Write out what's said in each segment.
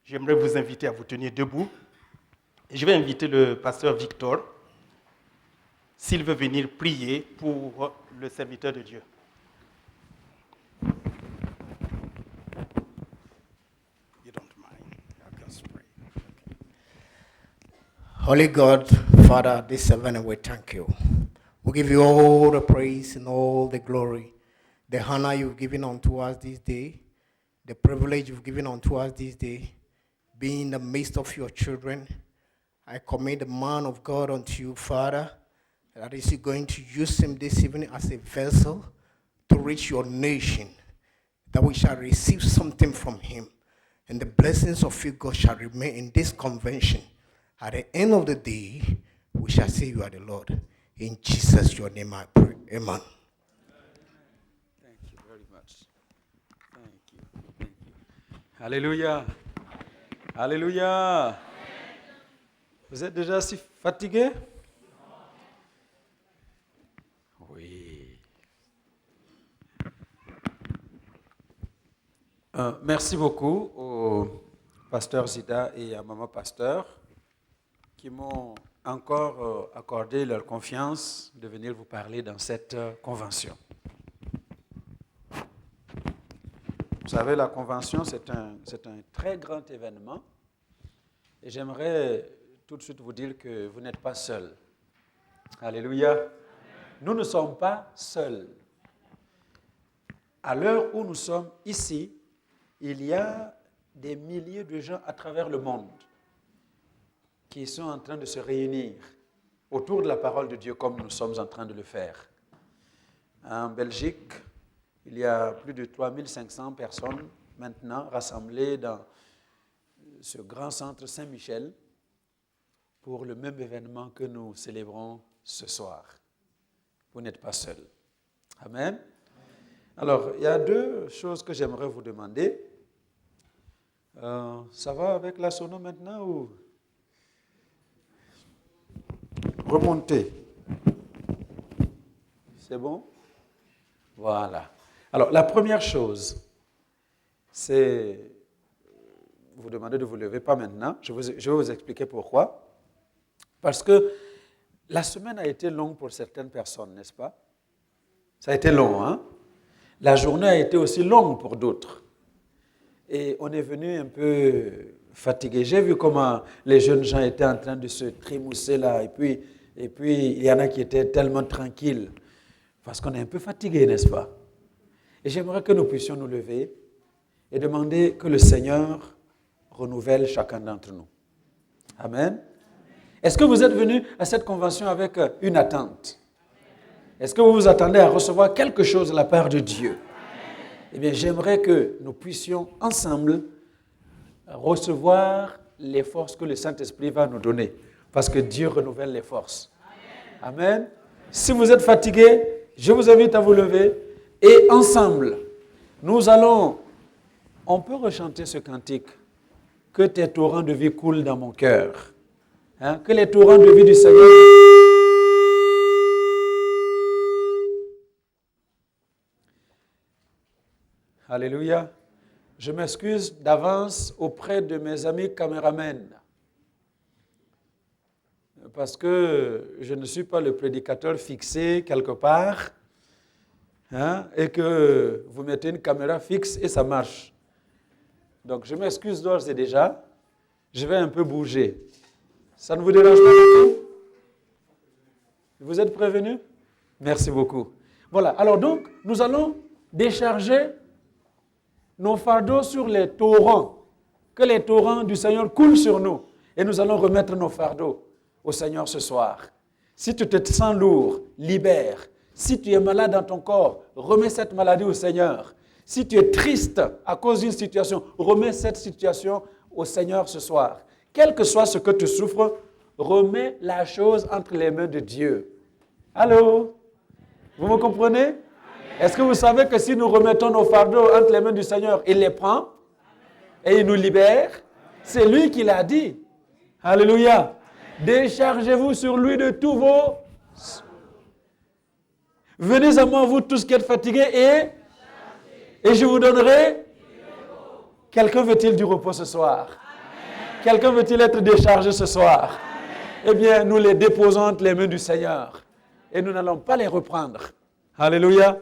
J'aimerais vous inviter à vous tenir debout. Et je vais inviter le pasteur Victor, s'il veut venir prier pour le serviteur de Dieu. You don't mind. I can pray. Okay. Holy God, Father, this evening we thank you. We give you all the praise and all the glory, the honor you've given unto us this day, the privilege you've given unto us this day, being in the midst of your children. I commit the man of God unto you, Father, that is going to use him this evening as a vessel to reach your nation, that we shall receive something from him, and the blessings of you, God, shall remain in this convention. At the end of the day, we shall say you are the Lord. In Jesus, your name I pray. Amen. Thank you very much. Thank you. Thank you. Alléluia. Alléluia. Vous êtes déjà si fatigué? Oui. Merci beaucoup au pasteur Zida et à maman pasteur qui m'ont encore accordé leur confiance de venir vous parler dans cette convention. Vous savez, la convention, c'est un très grand événement et j'aimerais tout de suite vous dire que vous n'êtes pas seul. Alléluia. Nous ne sommes pas seuls. À l'heure où nous sommes ici, il y a des milliers de gens à travers le monde qui sont en train de se réunir autour de la parole de Dieu comme nous sommes en train de le faire. En Belgique, il y a plus de 3500 personnes maintenant rassemblées dans ce grand centre Saint-Michel pour le même événement que nous célébrons ce soir. Vous n'êtes pas seul. Amen. Alors, il y a deux choses que j'aimerais vous demander. Ça va avec la sono maintenant ou... Remontez. C'est bon? Voilà. Alors, la première chose, c'est... Vous demandez de vous lever, pas maintenant. Je vais vous expliquer pourquoi. Parce que la semaine a été longue pour certaines personnes, n'est-ce pas? Ça a été long, hein? La journée a été aussi longue pour d'autres. Et on est venu un peu fatigué. J'ai vu comment les jeunes gens étaient en train de se trémousser là. Et puis, il y en a qui étaient tellement tranquilles. Parce qu'on est un peu fatigué, n'est-ce pas? Et j'aimerais que nous puissions nous lever et demander que le Seigneur renouvelle chacun d'entre nous. Amen. Est-ce que vous êtes venus à cette convention avec une attente? Est-ce que vous vous attendez à recevoir quelque chose de la part de Dieu? Eh bien, j'aimerais que nous puissions ensemble recevoir les forces que le Saint-Esprit va nous donner. Parce que Dieu renouvelle les forces. Amen. Si vous êtes fatigué, je vous invite à vous lever et ensemble, on peut rechanter ce cantique. Que tes torrents de vie coulent dans mon cœur. Hein? Que les torrents de vie du Seigneur... Alléluia. Je m'excuse d'avance auprès de mes amis caméramens. Parce que je ne suis pas le prédicateur fixé quelque part, hein, et que vous mettez une caméra fixe et ça marche. Donc je m'excuse d'ores et déjà. Je vais un peu bouger. Ça ne vous dérange pas beaucoup? Vous êtes prévenus? Merci beaucoup. Voilà. Alors donc, nous allons décharger nos fardeaux sur les torrents. Que les torrents du Seigneur coulent sur nous. Et nous allons remettre nos fardeaux au Seigneur ce soir. Si tu te sens lourd, libère. Si tu es malade dans ton corps, remets cette maladie au Seigneur. Si tu es triste à cause d'une situation, remets cette situation au Seigneur ce soir. Quel que soit ce que tu souffres, remets la chose entre les mains de Dieu. Allô? Vous me comprenez? Est-ce que vous savez que si nous remettons nos fardeaux entre les mains du Seigneur, il les prend et il nous libère? C'est lui qui l'a dit. Alléluia. Déchargez-vous sur lui de tous vos... Venez à moi, vous tous qui êtes fatigués, et je vous donnerai... Quelqu'un veut-il du repos ce soir? Quelqu'un veut-il être déchargé ce soir? Eh bien, nous les déposons entre les mains du Seigneur et nous n'allons pas les reprendre. Alléluia.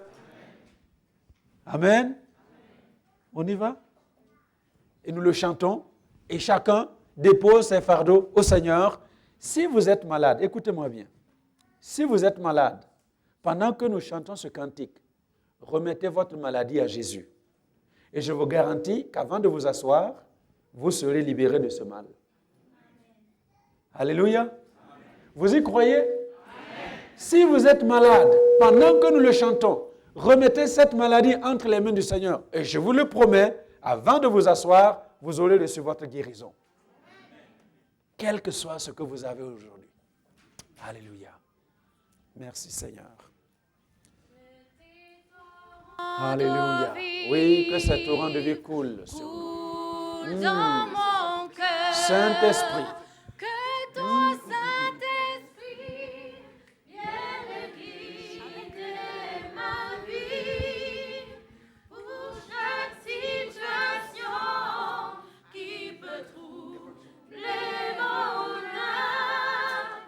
Amen. On y va? Et nous le chantons et chacun dépose ses fardeaux au Seigneur. Si vous êtes malade, écoutez-moi bien. Si vous êtes malade, pendant que nous chantons ce cantique, remettez votre maladie à Jésus. Et je vous garantis qu'avant de vous asseoir, vous serez libérés de ce mal. Alléluia. Vous y croyez? Amen. Si vous êtes malade, pendant que nous le chantons, remettez cette maladie entre les mains du Seigneur. Et je vous le promets, avant de vous asseoir, vous aurez reçu votre guérison. Quel que soit ce que vous avez aujourd'hui. Alléluia. Merci Seigneur. Alléluia. Oui, que cet torrent de vie coule sur nous. Dans mon cœur, Saint-Esprit. que ton Saint-Esprit vienne guider ma vie pour chaque situation qui peut troubler mon âme.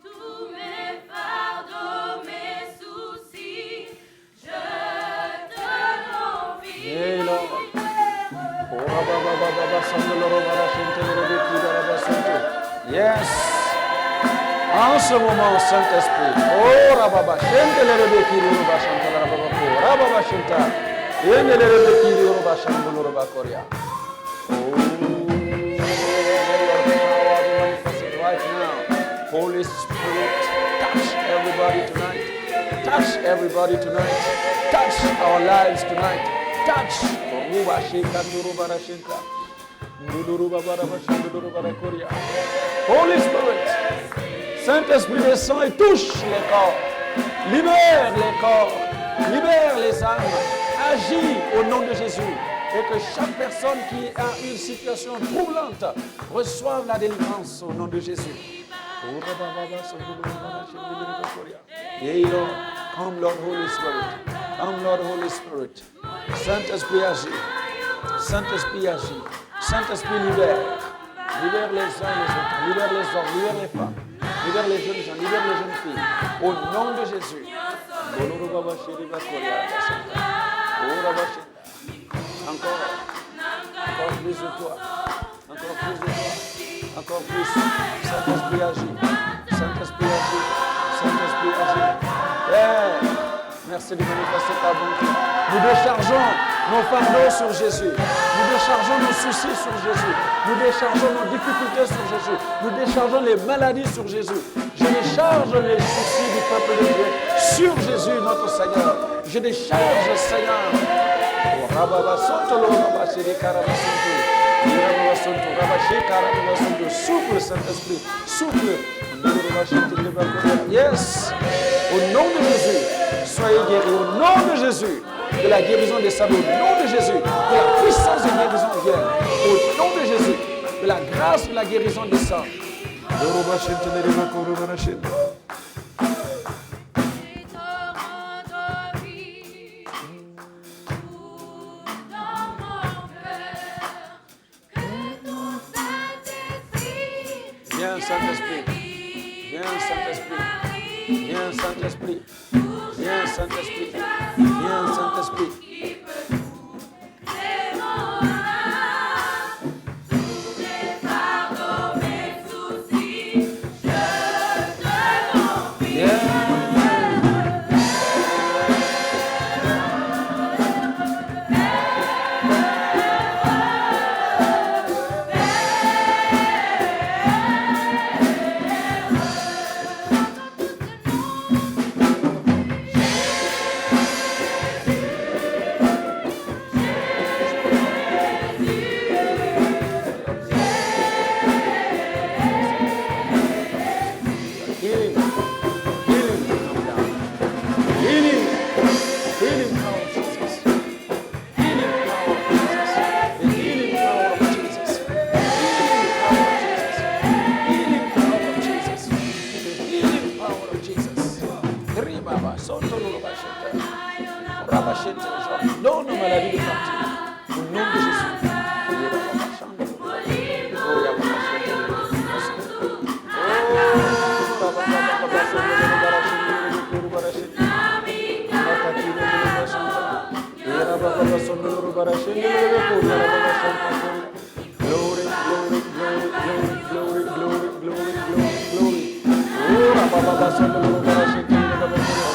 Tous mes fardeaux, mes soucis, je te confie. Et là. Yes. En ce moment, Saint-Esprit. Oh, Rababa, chante le rebeki, Yoruba, chante la Rababa, Rababa, chante. Yene le rebeki, Yoruba, chante le Yoruba, Korea. Oh, right now. Holy Spirit, touch everybody tonight. Touch everybody tonight. Touch our lives tonight. Touch. Ruba, shika, Yoruba, shanta. Holy Spirit, Saint-Esprit descend et touche les corps, libère les corps, libère les âmes, agis au nom de Jésus et que chaque personne qui a une situation troublante reçoive la délivrance au nom de Jésus. Come Lord Holy Spirit, come Lord Holy Spirit, Saint-Esprit agit, Saint-Esprit agit. Saint-Esprit libère. Libère les uns les autres. Libère les hommes, libère les femmes. Libère les jeunes gens, libère les jeunes filles. Au nom de Jésus. Encore. Encore plus de toi. Encore plus de toi. Encore plus. Saint-Esprit agit. Saint-Esprit agit. Saint-Esprit agit. Yeah. Merci de manifester ta bonté. Nous déchargeons nos fardeaux sur Jésus. Nous déchargeons nos soucis sur Jésus. Nous déchargeons nos difficultés sur Jésus. Nous déchargeons les maladies sur Jésus. Je décharge les soucis du peuple de Dieu sur Jésus, notre Seigneur. Je décharge, Seigneur. Souffle, Saint-Esprit. Souffle. Yes. Au nom de Jésus, soyez guéris. Au nom de Jésus, de la guérison des sables. Au nom de Jésus, de la puissance de guérison vienne. Au nom de Jésus, de la grâce de la guérison des sables. Viens, Saint-Esprit. Viens, Saint-Esprit. Viens, Saint-Esprit. Viens, Saint-Esprit. Viens, Saint-Esprit.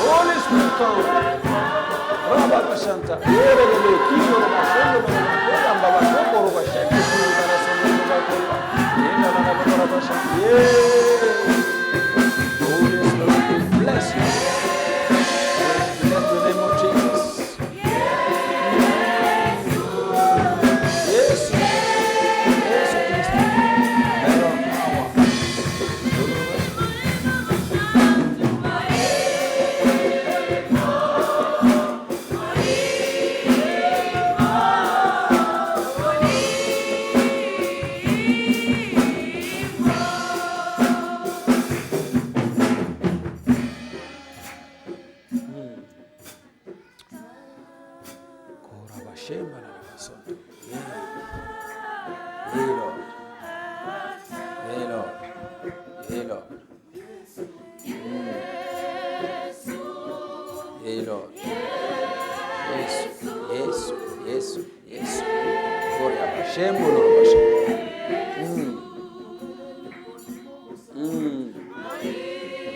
Holy Spirit, Rabakashanta, Yerele, Kino, Rabashendo, Rabashoko, Rabashendo, Holy Spirit, we bless you. We bless the name of Jesus. Yes, yes, Christ.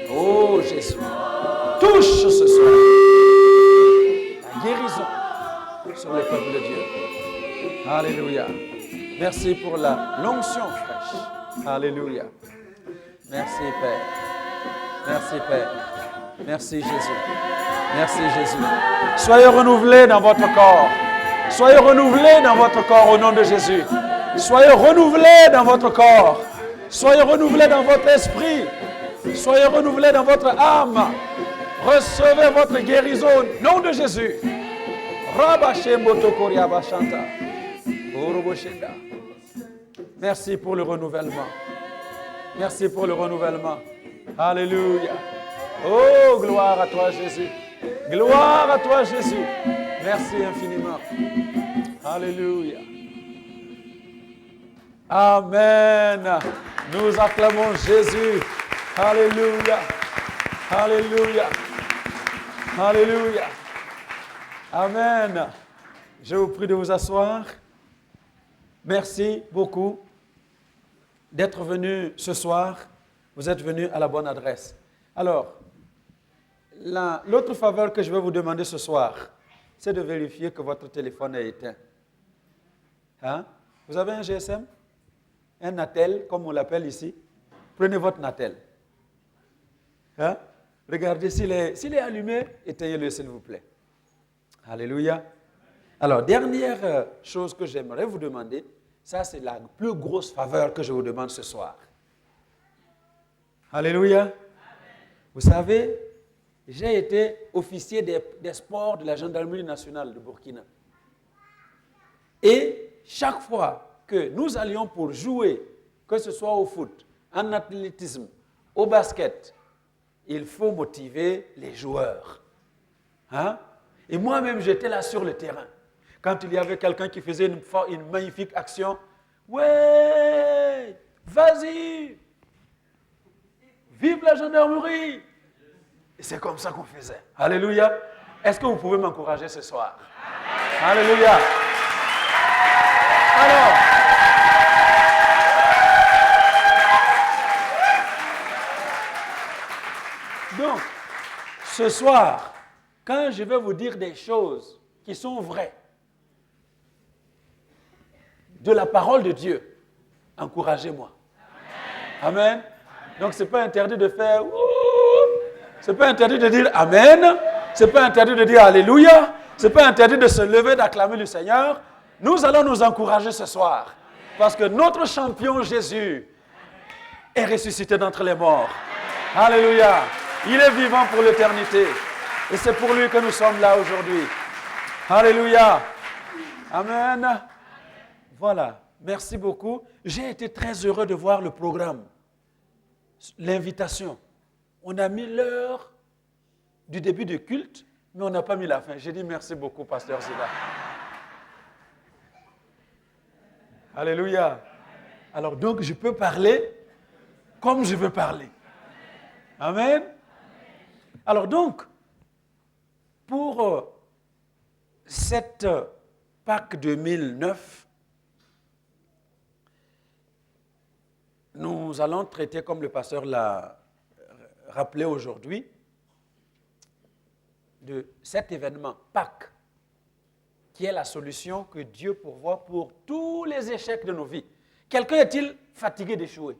Oh Jésus, touche ce soir la guérison sur le peuple de Dieu. Alléluia. Merci pour la l'onction fraîche. Alléluia. Merci Père. Merci Père. Merci Jésus. Merci Jésus. Soyez renouvelés dans votre corps. Soyez renouvelés dans votre corps au nom de Jésus. Soyez renouvelés dans votre corps. Soyez renouvelés dans votre esprit. Soyez renouvelés dans votre âme. Recevez votre guérison au nom de Jésus. Merci pour le renouvellement. Merci pour le renouvellement. Alléluia. Oh, gloire à toi Jésus. Gloire à toi Jésus. Merci infiniment. Alléluia. Amen. Nous acclamons Jésus. Alléluia. Alléluia. Alléluia. Amen. Je vous prie de vous asseoir. Merci beaucoup d'être venus ce soir. Vous êtes venus à la bonne adresse. Alors, l'autre faveur que je vais vous demander ce soir, c'est de vérifier que votre téléphone est éteint. Hein? Vous avez un GSM? Un Natel, comme on l'appelle ici? Prenez votre Natel. Hein? Regardez, s'il est allumé, éteignez-le s'il vous plaît. Alléluia. Alors, dernière chose que j'aimerais vous demander, ça c'est la plus grosse faveur que je vous demande ce soir. Alléluia. Amen. Vous savez, j'ai été officier des sports de la gendarmerie nationale de Burkina. Et chaque fois que nous allions pour jouer, que ce soit au foot, en athlétisme, au basket, il faut motiver les joueurs. Hein? Et moi-même, j'étais là sur le terrain. Quand il y avait quelqu'un qui faisait une magnifique action, ouais, vas-y, vive la gendarmerie. Et c'est comme ça qu'on faisait. Alléluia. Est-ce que vous pouvez m'encourager ce soir? Alléluia. Alors, donc, ce soir, quand je vais vous dire des choses qui sont vraies, de la parole de Dieu, encouragez-moi. Amen. Amen. Donc, ce n'est pas interdit de faire ce n'est pas interdit de dire Amen, ce n'est pas interdit de dire Alléluia, ce n'est pas interdit de se lever, d'acclamer le Seigneur. Nous allons nous encourager ce soir, parce que notre champion Jésus est ressuscité d'entre les morts. Alléluia. Il est vivant pour l'éternité. Et c'est pour lui que nous sommes là aujourd'hui. Alléluia. Amen. Voilà. Merci beaucoup. J'ai été très heureux de voir le programme. L'invitation. On a mis l'heure du début du culte, mais on n'a pas mis la fin. J'ai dit merci beaucoup, pasteur Zida. Alléluia. Alors donc, je peux parler comme je veux parler. Amen. Alors donc, pour cette Pâques 2009, nous allons traiter, comme le pasteur l'a rappeler aujourd'hui de cet événement, Pâques, qui est la solution que Dieu pourvoit pour tous les échecs de nos vies. Quelqu'un est-il fatigué d'échouer?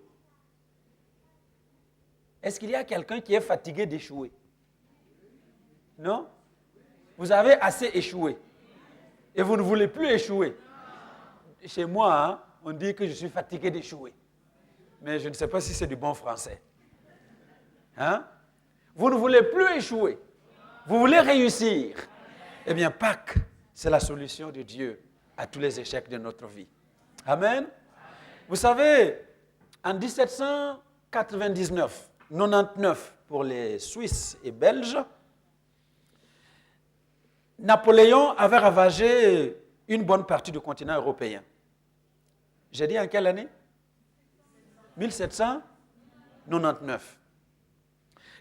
Est-ce qu'il y a quelqu'un qui est fatigué d'échouer? Non? Vous avez assez échoué. Et vous ne voulez plus échouer. Chez moi, hein, on dit que je suis fatigué d'échouer. Mais je ne sais pas si c'est du bon français. Hein? Vous ne voulez plus échouer. Vous voulez réussir. Eh bien, Pâques, c'est la solution de Dieu à tous les échecs de notre vie. Amen. Vous savez, en 1799, 99 pour les Suisses et Belges, Napoléon avait ravagé une bonne partie du continent européen. J'ai dit en quelle année? 1799.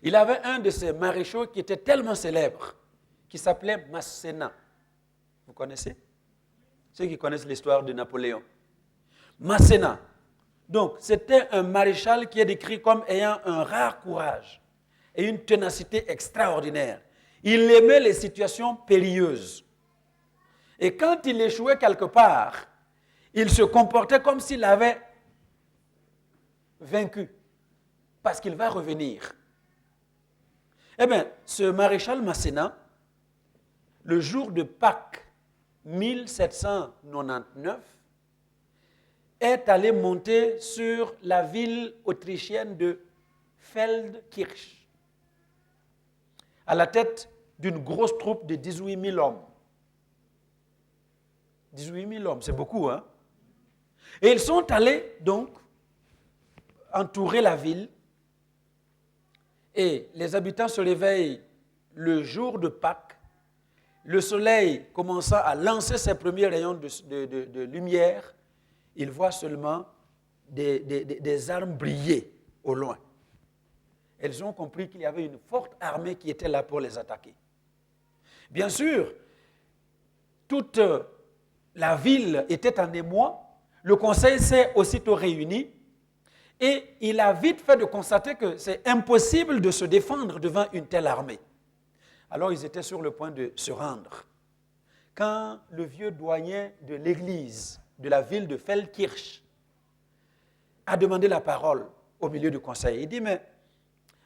Il avait un de ses maréchaux qui était tellement célèbre, qui s'appelait Masséna. Vous connaissez? Ceux qui connaissent l'histoire de Napoléon. Masséna. Donc, c'était un maréchal qui est décrit comme ayant un rare courage et une ténacité extraordinaire. Il aimait les situations périlleuses. Et quand il échouait quelque part, il se comportait comme s'il avait vaincu, parce qu'il va revenir. Eh bien, ce maréchal Masséna, le jour de Pâques 1799, est allé monter sur la ville autrichienne de Feldkirch, à la tête d'une grosse troupe de 18 000 hommes. 18 000 hommes, c'est beaucoup, hein? Et ils sont allés, donc, entourer la ville. Et les habitants se réveillent le jour de Pâques. Le soleil commençant à lancer ses premiers rayons de lumière, ils voient seulement des armes briller au loin. Ils ont compris qu'il y avait une forte armée qui était là pour les attaquer. Bien sûr, toute la ville était en émoi. Le conseil s'est aussitôt réuni et il a vite fait de constater que c'est impossible de se défendre devant une telle armée. Alors ils étaient sur le point de se rendre. Quand le vieux douanier de l'église de la ville de Feldkirch a demandé la parole au milieu du conseil, il dit, mais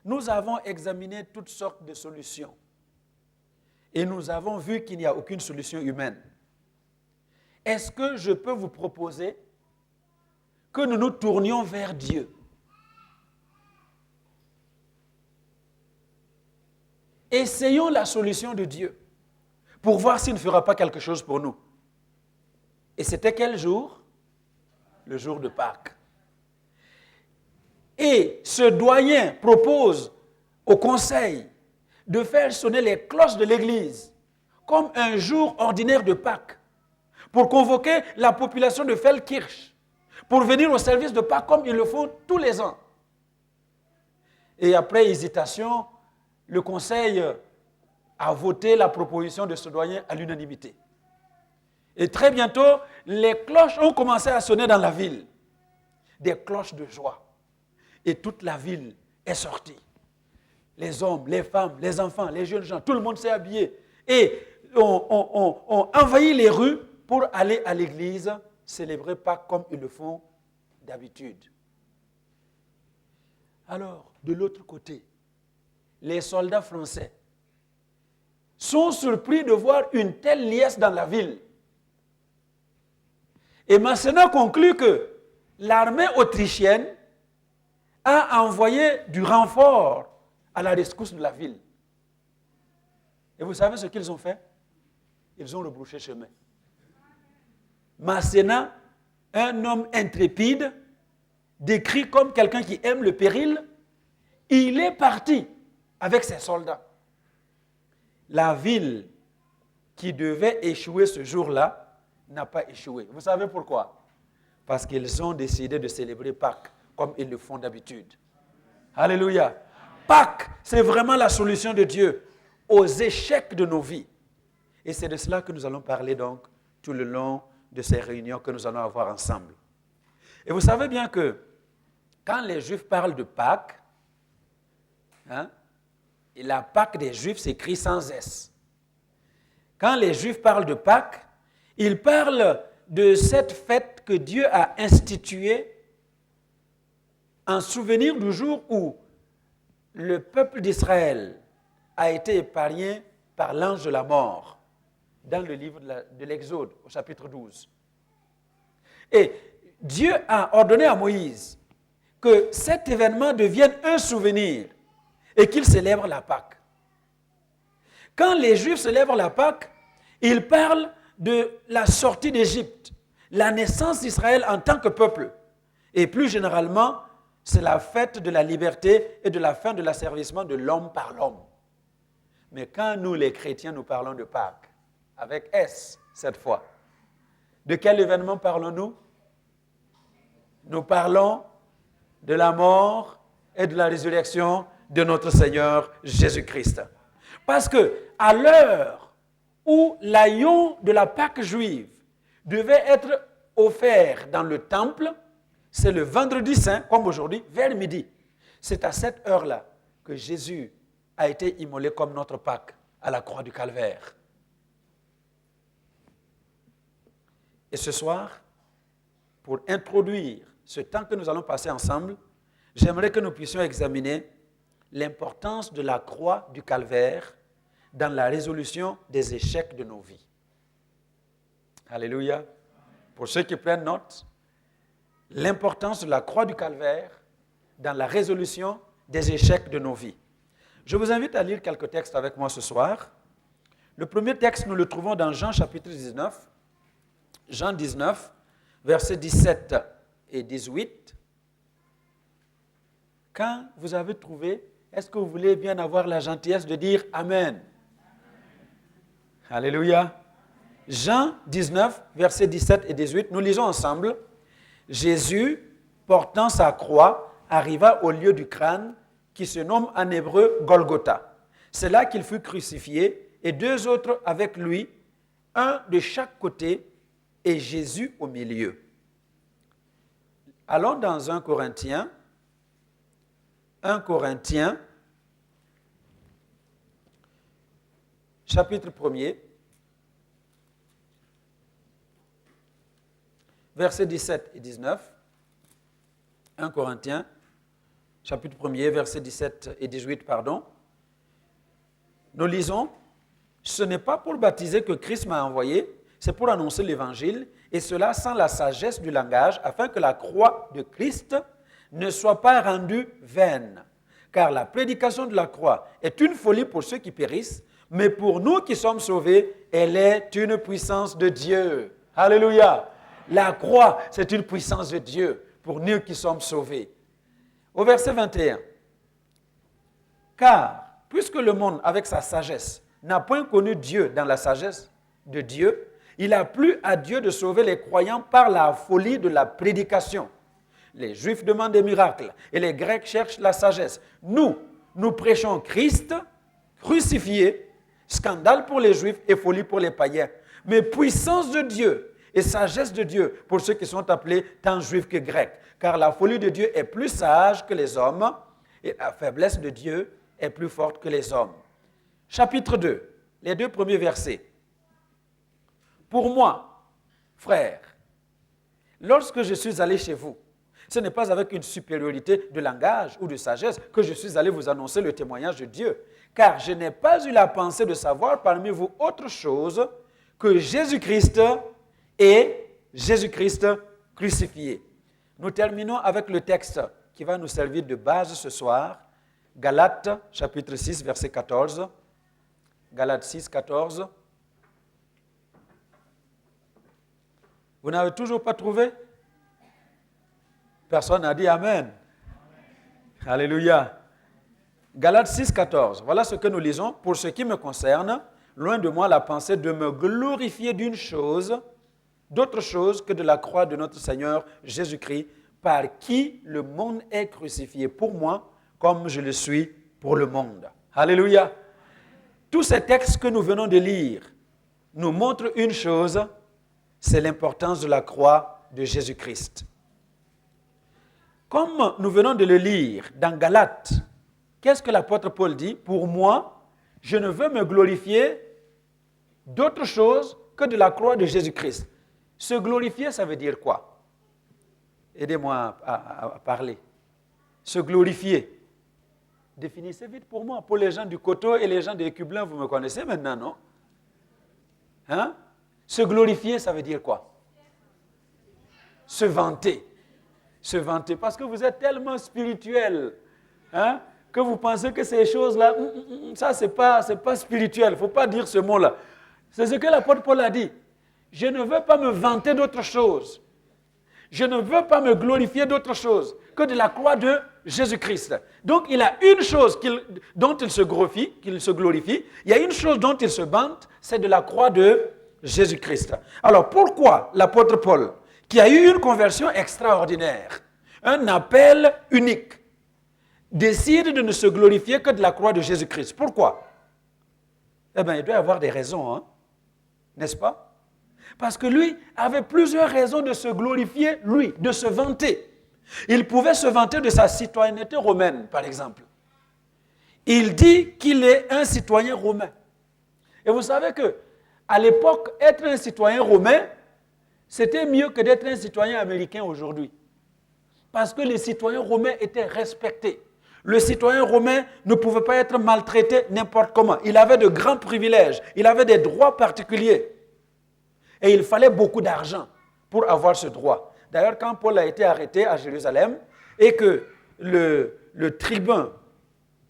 nous avons examiné toutes sortes de solutions et nous avons vu qu'il n'y a aucune solution humaine. Est-ce que je peux vous proposer que nous nous tournions vers Dieu? Essayons la solution de Dieu pour voir s'il ne fera pas quelque chose pour nous. Et c'était quel jour? Le jour de Pâques. Et ce doyen propose au conseil de faire sonner les cloches de l'église comme un jour ordinaire de Pâques pour convoquer la population de Feldkirch pour venir au service de Pâques comme ils le font tous les ans. Et après hésitation, le conseil a voté la proposition de ce doyen à l'unanimité. Et très bientôt, les cloches ont commencé à sonner dans la ville. Des cloches de joie. Et toute la ville est sortie. Les hommes, les femmes, les enfants, les jeunes gens, tout le monde s'est habillé. Et on envahit les rues pour aller à l'église célébrer Pâques comme ils le font d'habitude. Alors, de l'autre côté, les soldats français sont surpris de voir une telle liesse dans la ville. Et Masséna conclut que l'armée autrichienne a envoyé du renfort à la rescousse de la ville. Et vous savez ce qu'ils ont fait? Ils ont rebroussé chemin. Masséna, un homme intrépide, décrit comme quelqu'un qui aime le péril, il est parti avec ses soldats. La ville qui devait échouer ce jour-là n'a pas échoué. Vous savez pourquoi? Parce qu'ils ont décidé de célébrer Pâques comme ils le font d'habitude. Alléluia. Pâques, c'est vraiment la solution de Dieu aux échecs de nos vies. Et c'est de cela que nous allons parler donc tout le long de ces réunions que nous allons avoir ensemble. Et vous savez bien que quand les Juifs parlent de Pâques, Hein? Et la Pâque des Juifs s'écrit sans S. Quand les Juifs parlent de Pâques, ils parlent de cette fête que Dieu a instituée en souvenir du jour où le peuple d'Israël a été épargné par l'ange de la mort dans le livre de l'Exode, au chapitre 12. Et Dieu a ordonné à Moïse que cet événement devienne un souvenir et qu'il célèbre la Pâque. Quand les Juifs célèbrent la Pâque, ils parlent de la sortie d'Égypte, la naissance d'Israël en tant que peuple. Et plus généralement, c'est la fête de la liberté et de la fin de l'asservissement de l'homme par l'homme. Mais quand nous, les chrétiens, nous parlons de Pâques, avec S cette fois, de quel événement parlons-nous? Nous parlons de la mort et de la résurrection de notre Seigneur Jésus-Christ. Parce que à l'heure où l'agneau de la Pâque juive devait être offert dans le temple, c'est le vendredi saint, comme aujourd'hui, vers midi. C'est à cette heure-là que Jésus a été immolé comme notre Pâque à la croix du Calvaire. Et ce soir, pour introduire ce temps que nous allons passer ensemble, j'aimerais que nous puissions examiner l'importance de la croix du Calvaire dans la résolution des échecs de nos vies. Alléluia. Pour ceux qui prennent note, l'importance de la croix du Calvaire dans la résolution des échecs de nos vies. Je vous invite à lire quelques textes avec moi ce soir. Le premier texte, nous le trouvons dans Jean chapitre 19. Jean 19, versets 17 et 18. Quand vous avez trouvé, est-ce que vous voulez bien avoir la gentillesse de dire Amen? Alléluia. Jean 19, versets 17 et 18, nous lisons ensemble. Jésus, portant sa croix, arriva au lieu du crâne qui se nomme en hébreu Golgotha. C'est là qu'il fut crucifié et deux autres avec lui, un de chaque côté et Jésus au milieu. Allons dans 1 Corinthiens, chapitre 1er, versets 17 et 19. 1 Corinthiens, chapitre 1er, versets 17 et 18, pardon. Nous lisons, « Ce n'est pas pour baptiser que Christ m'a envoyé, c'est pour annoncer l'Évangile, et cela sans la sagesse du langage, afin que la croix de Christ ne soit pas rendue vaine. Car la prédication de la croix est une folie pour ceux qui périssent, mais pour nous qui sommes sauvés, elle est une puissance de Dieu. » Alléluia! La croix, c'est une puissance de Dieu pour nous qui sommes sauvés. Au verset 21, « Car, puisque le monde, avec sa sagesse, n'a point connu Dieu dans la sagesse de Dieu, il a plu à Dieu de sauver les croyants par la folie de la prédication. Les Juifs demandent des miracles et les Grecs cherchent la sagesse. Nous prêchons Christ crucifié, scandale pour les Juifs et folie pour les païens, mais puissance de Dieu et sagesse de Dieu pour ceux qui sont appelés tant Juifs que Grecs. Car la folie de Dieu est plus sage que les hommes et la faiblesse de Dieu est plus forte que les hommes. » Chapitre 2, les deux premiers versets. « Pour moi, frères, lorsque je suis allé chez vous, ce n'est pas avec une supériorité de langage ou de sagesse que je suis allé vous annoncer le témoignage de Dieu, car je n'ai pas eu la pensée de savoir parmi vous autre chose que Jésus-Christ et Jésus-Christ crucifié. » Nous terminons avec le texte qui va nous servir de base ce soir, Galates chapitre 6, verset 14. Galates 6, 14. Vous n'avez toujours pas trouvé? Personne n'a dit Amen. Alléluia. Galates 6, 14. Voilà ce que nous lisons. Pour ce qui me concerne, loin de moi la pensée de me glorifier d'une chose, d'autre chose que de la croix de notre Seigneur Jésus-Christ, par qui le monde est crucifié pour moi, comme je le suis pour le monde. Alléluia. Tous ces textes que nous venons de lire nous montrent une chose, c'est l'importance de la croix de Jésus-Christ. Comme nous venons de le lire dans Galates, qu'est-ce que l'apôtre Paul dit? Pour moi, je ne veux me glorifier d'autre chose que de la croix de Jésus-Christ. Se glorifier, ça veut dire quoi? Aidez-moi à parler. Se glorifier. Définissez vite pour moi. Pour les gens du Coteau et les gens des Cublins, vous me connaissez maintenant, non? Hein? Se glorifier, ça veut dire quoi? Se vanter. Se vanter. Parce que vous êtes tellement spirituel, hein, que vous pensez que ces choses-là, ça, c'est pas spirituel. Il ne faut pas dire ce mot-là. C'est ce que l'apôtre Paul a dit. Je ne veux pas me vanter d'autre chose. Je ne veux pas me glorifier d'autre chose que de la croix de Jésus-Christ. Donc, il a une chose dont il se glorifie. Il y a une chose dont il se vante, c'est de la croix de Jésus-Christ. Alors, pourquoi l'apôtre Paul, qui a eu une conversion extraordinaire, un appel unique, décide de ne se glorifier que de la croix de Jésus-Christ? Pourquoi? Eh bien, il doit y avoir des raisons, hein? N'est-ce pas? Parce que lui avait plusieurs raisons de se glorifier, lui, de se vanter. Il pouvait se vanter de sa citoyenneté romaine, par exemple. Il dit qu'il est un citoyen romain. Et vous savez que, à l'époque, être un citoyen romain, c'était mieux que d'être un citoyen américain aujourd'hui. Parce que les citoyens romains étaient respectés. Le citoyen romain ne pouvait pas être maltraité n'importe comment. Il avait de grands privilèges. Il avait des droits particuliers. Et il fallait beaucoup d'argent pour avoir ce droit. D'ailleurs, quand Paul a été arrêté à Jérusalem et que le tribun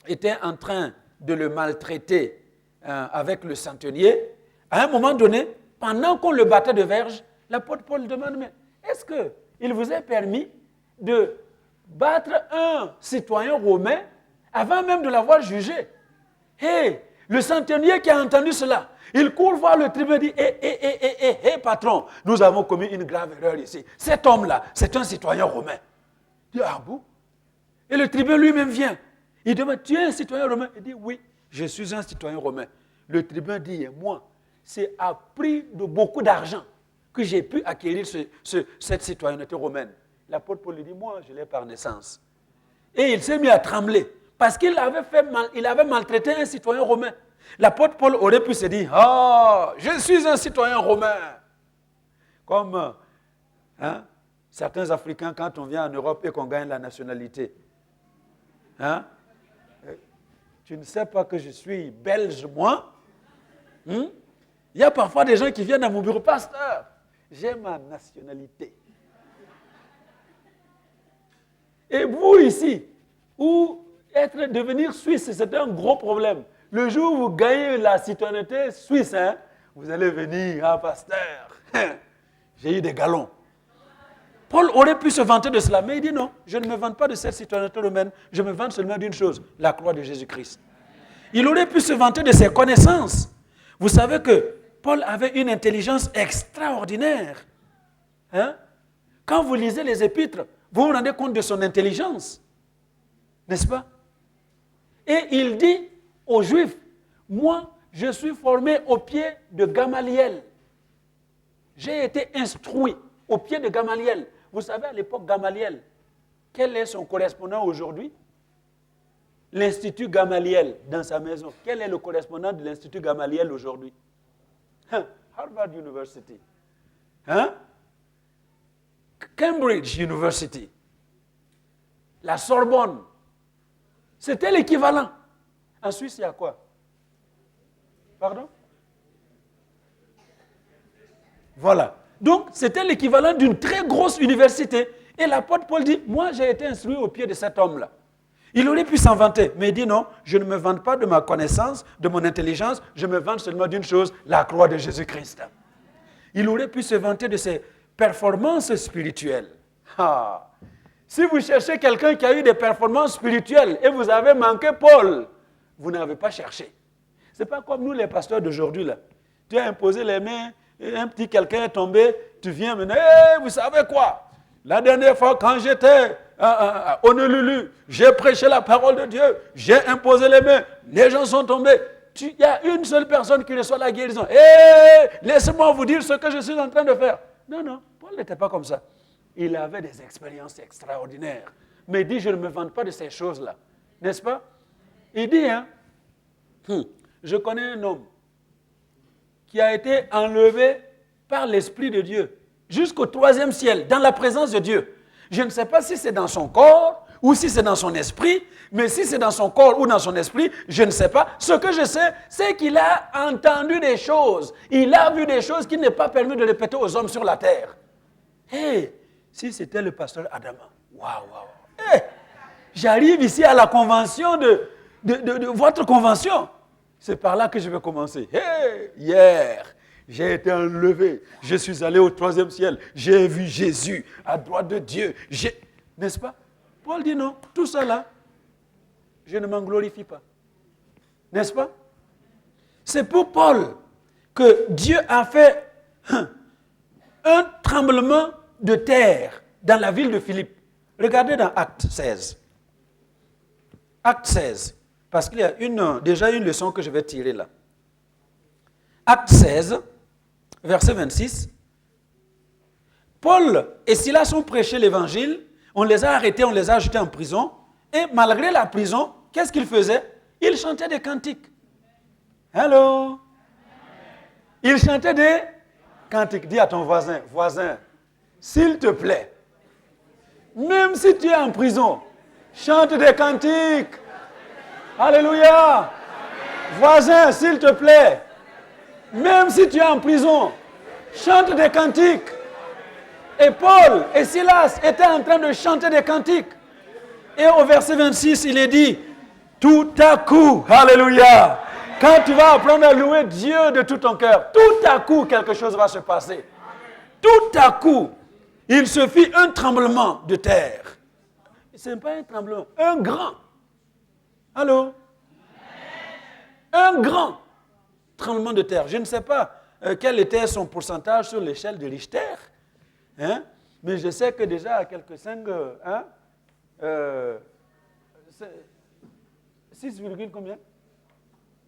était en train de le maltraiter avec le centenier, à un moment donné, pendant qu'on le battait de verge, l'apôtre Paul demande, mais est-ce qu'il vous est permis de battre un citoyen romain avant même de l'avoir jugé? Hé, le centenier qui a entendu cela, il court voir le tribun et dit, hé, patron, nous avons commis une grave erreur ici. Cet homme-là, c'est un citoyen romain. Il dit, ah bon? Et le tribun lui-même vient. Il demande, tu es un citoyen romain? Il dit, oui, je suis un citoyen romain. Le tribun dit, et moi, c'est à prix de beaucoup d'argent que j'ai pu acquérir cette citoyenneté romaine. L'apôtre Paul lui dit, moi, je l'ai par naissance. Et il s'est mis à trembler parce qu'il avait maltraité un citoyen romain. L'apôtre Paul aurait pu se dire, ah, je suis un citoyen romain. Comme certains Africains, quand on vient en Europe et qu'on gagne la nationalité. Hein? Tu ne sais pas que je suis belge, moi? Il y a parfois des gens qui viennent à mon bureau, pasteur, j'ai ma nationalité. Et vous ici, devenir suisse, c'est un gros problème. Le jour où vous gagnez la citoyenneté suisse, vous allez venir, pasteur, j'ai eu des galons. Paul aurait pu se vanter de cela, mais il dit non, je ne me vante pas de cette citoyenneté romaine, je me vante seulement d'une chose, la croix de Jésus-Christ. Il aurait pu se vanter de ses connaissances. Vous savez que Paul avait une intelligence extraordinaire. Quand vous lisez les épîtres, vous vous rendez compte de son intelligence, n'est-ce pas? Et il dit aux Juifs, moi, je suis formé au pied de Gamaliel. J'ai été instruit au pied de Gamaliel. Vous savez, à l'époque, Gamaliel, quel est son correspondant aujourd'hui? L'Institut Gamaliel dans sa maison. Quel est le correspondant de l'Institut Gamaliel aujourd'hui? Harvard University. Cambridge University. La Sorbonne. C'était l'équivalent. En Suisse, il y a quoi? Pardon? Voilà. Donc, c'était l'équivalent d'une très grosse université. Et l'apôtre Paul dit, moi, j'ai été instruit au pied de cet homme-là. Il aurait pu s'en vanter, mais il dit non, je ne me vante pas de ma connaissance, de mon intelligence, je me vante seulement d'une chose, la croix de Jésus-Christ. Il aurait pu se vanter de ses performances spirituelles. Si vous cherchez quelqu'un qui a eu des performances spirituelles et vous avez manqué Paul, vous n'avez pas cherché. Ce n'est pas comme nous les pasteurs d'aujourd'hui là. Tu as imposé les mains, et un petit quelqu'un est tombé, tu viens maintenant, vous savez quoi? La dernière fois quand j'étais à Honolulu, j'ai prêché la parole de Dieu, j'ai imposé les mains, les gens sont tombés. Il y a une seule personne qui reçoit la guérison. Laissez-moi vous dire ce que je suis en train de faire. Non, Paul n'était pas comme ça. Il avait des expériences extraordinaires. Mais il dit, je ne me vante pas de ces choses-là. N'est-ce pas? Il dit, je connais un homme qui a été enlevé par l'Esprit de Dieu jusqu'au 3e ciel, dans la présence de Dieu. Je ne sais pas si c'est dans son corps ou si c'est dans son esprit, mais si c'est dans son corps ou dans son esprit, je ne sais pas. Ce que je sais, c'est qu'il a entendu des choses. Il a vu des choses qu'il n'est pas permis de répéter aux hommes sur la terre. Hey, si c'était le pasteur Adama, waouh. Hey, j'arrive ici à la convention de votre convention. C'est par là que je vais commencer. Hey, hier, j'ai été enlevé. Je suis allé au 3e ciel. J'ai vu Jésus à droite de Dieu. N'est-ce pas? Paul dit non, tout ça là, je ne m'en glorifie pas. N'est-ce pas? C'est pour Paul que Dieu a fait un tremblement de terre dans la ville de Philippe. Regardez dans Acte 16. Acte 16. Parce qu'il y a déjà une leçon que je vais tirer là. Acte 16, verset 26. Paul et Silas ont prêché l'évangile. On les a arrêtés, on les a jetés en prison. Et malgré la prison, qu'est-ce qu'ils faisaient? Ils chantaient des cantiques. Hello. Ils chantaient des cantiques. Dis à ton voisin, s'il te plaît, même si tu es en prison, chante des cantiques. Alléluia. Voisin, s'il te plaît, même si tu es en prison, chante des cantiques. Et Paul et Silas étaient en train de chanter des cantiques. Et au verset 26, il est dit, tout à coup, alléluia, quand tu vas apprendre à louer Dieu de tout ton cœur, tout à coup, quelque chose va se passer. Tout à coup, il se fit un tremblement de terre. Ce n'est pas un tremblement, un grand. Allô? Un grand tremblement de terre. Je ne sais pas quel était son pourcentage sur l'échelle de Richter, mais je sais que déjà à quelques 5, 6, combien?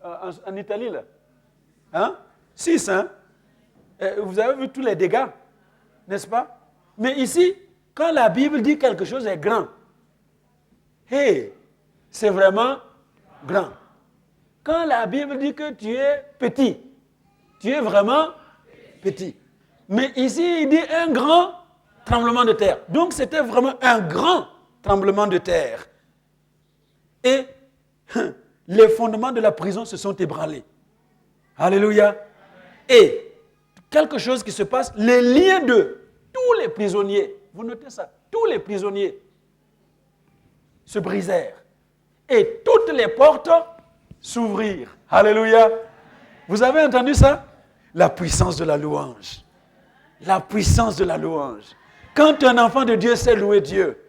En Italie, là. 6, vous avez vu tous les dégâts, n'est-ce pas? Mais ici, quand la Bible dit quelque chose est grand, hey, c'est vraiment grand. Quand la Bible dit que tu es petit, tu es vraiment petit. Mais ici, il dit un grand tremblement de terre. Donc, c'était vraiment un grand tremblement de terre. Et les fondements de la prison se sont ébranlés. Alléluia. Et quelque chose qui se passe, les liens de tous les prisonniers, vous notez ça, tous les prisonniers se brisèrent. Et toutes les portes s'ouvrirent. Alléluia. Vous avez entendu ça? La puissance de la louange. La puissance de la louange. Quand un enfant de Dieu sait louer Dieu,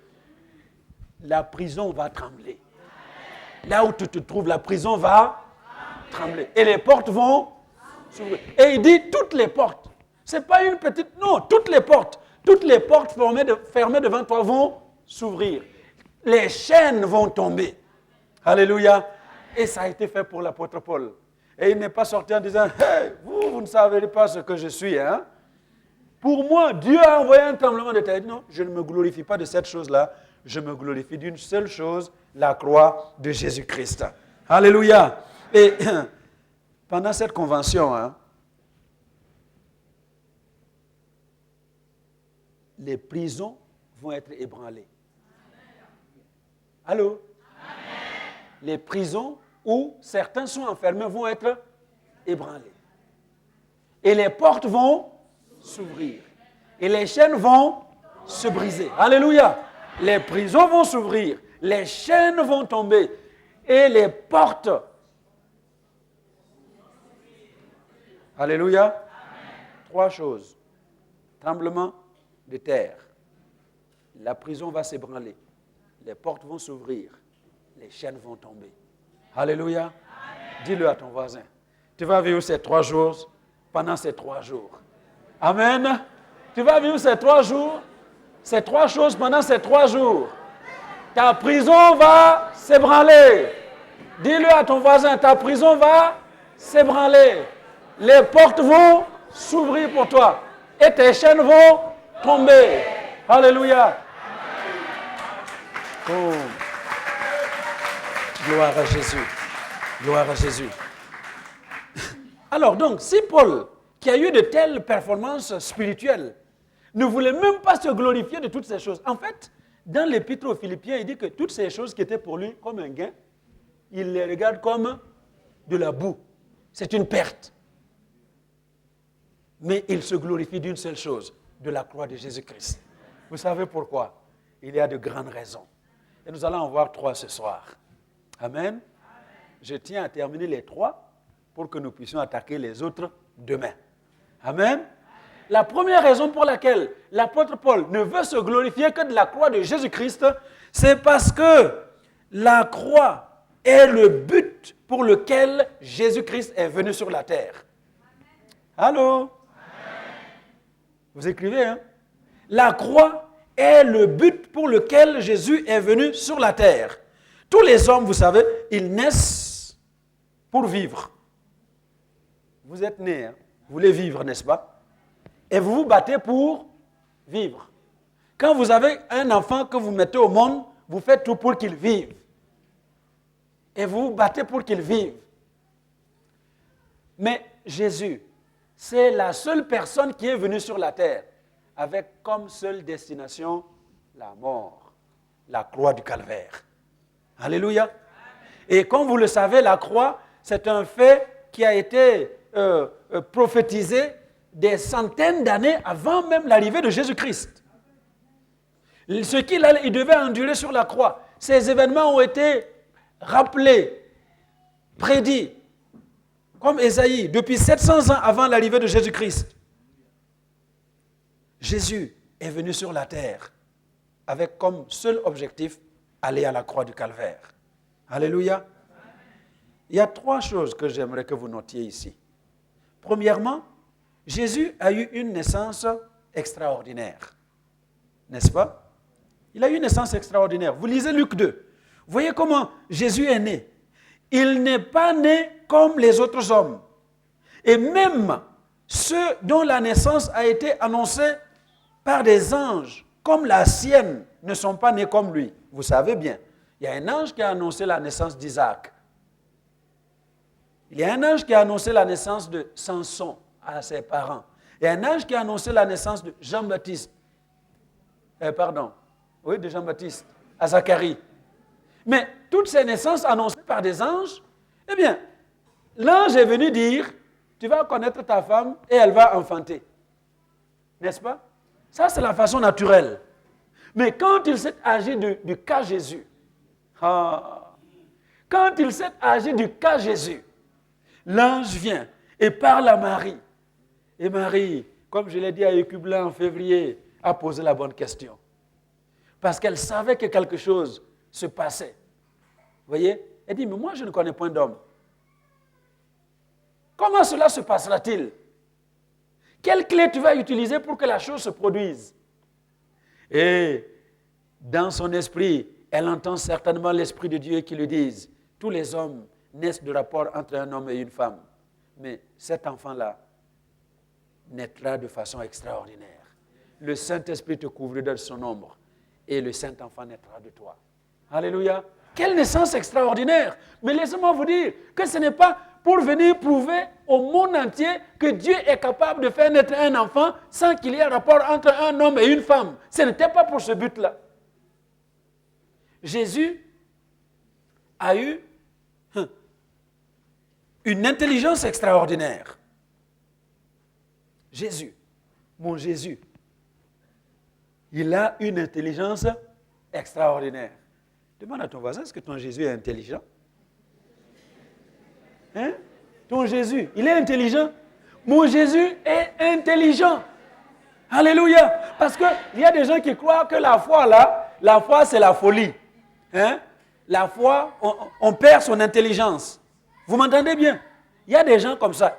la prison va trembler. Là où tu te trouves, la prison va trembler. Et les portes vont s'ouvrir. Et il dit toutes les portes. Ce n'est pas une petite... Non, toutes les portes. Toutes les portes fermées devant toi vont s'ouvrir. Les chaînes vont tomber. Alléluia. Et ça a été fait pour l'apôtre Paul. Et il n'est pas sorti en disant, hey, vous ne savez pas ce que je suis. Hein? Pour moi, Dieu a envoyé un tremblement de terre. Non, je ne me glorifie pas de cette chose-là. Je me glorifie d'une seule chose, la croix de Jésus-Christ. Alléluia. Et pendant cette convention, les prisons vont être ébranlées. Allô? Les prisons où certains sont enfermés vont être ébranlées. Et les portes vont s'ouvrir. Et les chaînes vont se briser. Alléluia. Les prisons vont s'ouvrir. Les chaînes vont tomber. Et les portes. Alléluia. Amen. 3 choses. Tremblement de terre. La prison va s'ébranler. Les portes vont s'ouvrir. Les chaînes vont tomber. Alléluia. Amen. Dis-le à ton voisin. Tu vas vivre ces 3 jours pendant ces 3 jours. Amen. Tu vas vivre ces 3 jours, ces 3 choses pendant ces 3 jours. Ta prison va s'ébranler. Dis-le à ton voisin, ta prison va s'ébranler. Les portes vont s'ouvrir pour toi. Et tes chaînes vont tomber. Alléluia. Oh. Gloire à Jésus. Gloire à Jésus. Alors donc, si Paul, qui a eu de telles performances spirituelles, ne voulait même pas se glorifier de toutes ces choses. En fait, dans l'Épître aux Philippiens, il dit que toutes ces choses qui étaient pour lui comme un gain, il les regarde comme de la boue. C'est une perte. Mais il se glorifie d'une seule chose, de la croix de Jésus-Christ. Vous savez pourquoi? Il y a de grandes raisons. Et nous allons en voir 3 ce soir. Amen. Je tiens à terminer les 3 pour que nous puissions attaquer les autres demain. Amen. La première raison pour laquelle l'apôtre Paul ne veut se glorifier que de la croix de Jésus-Christ, c'est parce que la croix est le but pour lequel Jésus-Christ est venu sur la terre. Allô? Vous écrivez, hein? La croix est le but pour lequel Jésus est venu sur la terre. Tous les hommes, vous savez, ils naissent pour vivre. Vous êtes nés, hein? Vous voulez vivre, n'est-ce pas? Et vous vous battez pour vivre. Quand vous avez un enfant que vous mettez au monde, vous faites tout pour qu'il vive. Et vous vous battez pour qu'il vive. Mais Jésus, c'est la seule personne qui est venue sur la terre avec comme seule destination la mort, la croix du calvaire. Alléluia. Et comme vous le savez, la croix, c'est un fait qui a été prophétisé des centaines d'années avant même l'arrivée de Jésus-Christ. Ce qu'il devait endurer sur la croix, ces événements ont été rappelés, prédits, comme Ésaïe, depuis 700 ans avant l'arrivée de Jésus-Christ. Jésus est venu sur la terre avec comme seul objectif aller à la croix du calvaire. Alléluia. Il y a 3 choses que j'aimerais que vous notiez ici. Premièrement, Jésus a eu une naissance extraordinaire. N'est-ce pas? Il a eu une naissance extraordinaire. Vous lisez Luc 2. Vous voyez comment Jésus est né. Il n'est pas né comme les autres hommes. Et même ceux dont la naissance a été annoncée par des anges, comme la sienne, ne sont pas nés comme lui. Vous savez bien, il y a un ange qui a annoncé la naissance d'Isaac. Il y a un ange qui a annoncé la naissance de Samson à ses parents. Il y a un ange qui a annoncé la naissance de Jean-Baptiste. De Jean-Baptiste à Zacharie. Mais toutes ces naissances annoncées par des anges, eh bien, l'ange est venu dire, tu vas connaître ta femme et elle va enfanter. N'est-ce pas? Ça, c'est la façon naturelle. Mais quand il s'est agi du cas Jésus, quand il s'est agi du cas Jésus, l'ange vient et parle à Marie. Et Marie, comme je l'ai dit à Écublan en février, a posé la bonne question. Parce qu'elle savait que quelque chose se passait. Vous voyez? Elle dit, mais moi je ne connais point d'homme. Comment cela se passera-t-il? Quelle clé tu vas utiliser pour que la chose se produise? Et dans son esprit, elle entend certainement l'Esprit de Dieu qui lui dise, tous les hommes naissent de rapport entre un homme et une femme. Mais cet enfant-là naîtra de façon extraordinaire. Le Saint-Esprit te couvrira de son ombre et le Saint-Enfant naîtra de toi. Alléluia. Quelle naissance extraordinaire! Mais laissez-moi vous dire que ce n'est pas pour venir prouver au monde entier que Dieu est capable de faire naître un enfant sans qu'il y ait un rapport entre un homme et une femme. Ce n'était pas pour ce but-là. Jésus a eu une intelligence extraordinaire. Jésus, mon Jésus, il a une intelligence extraordinaire. Demande à ton voisin, est-ce que ton Jésus est intelligent? Hein? Ton Jésus, il est intelligent? Mon Jésus est intelligent. Alléluia. Parce qu'il y a des gens qui croient que la foi, là, la foi, c'est la folie. Hein? La foi, on perd son intelligence. Vous m'entendez bien? Il y a des gens comme ça.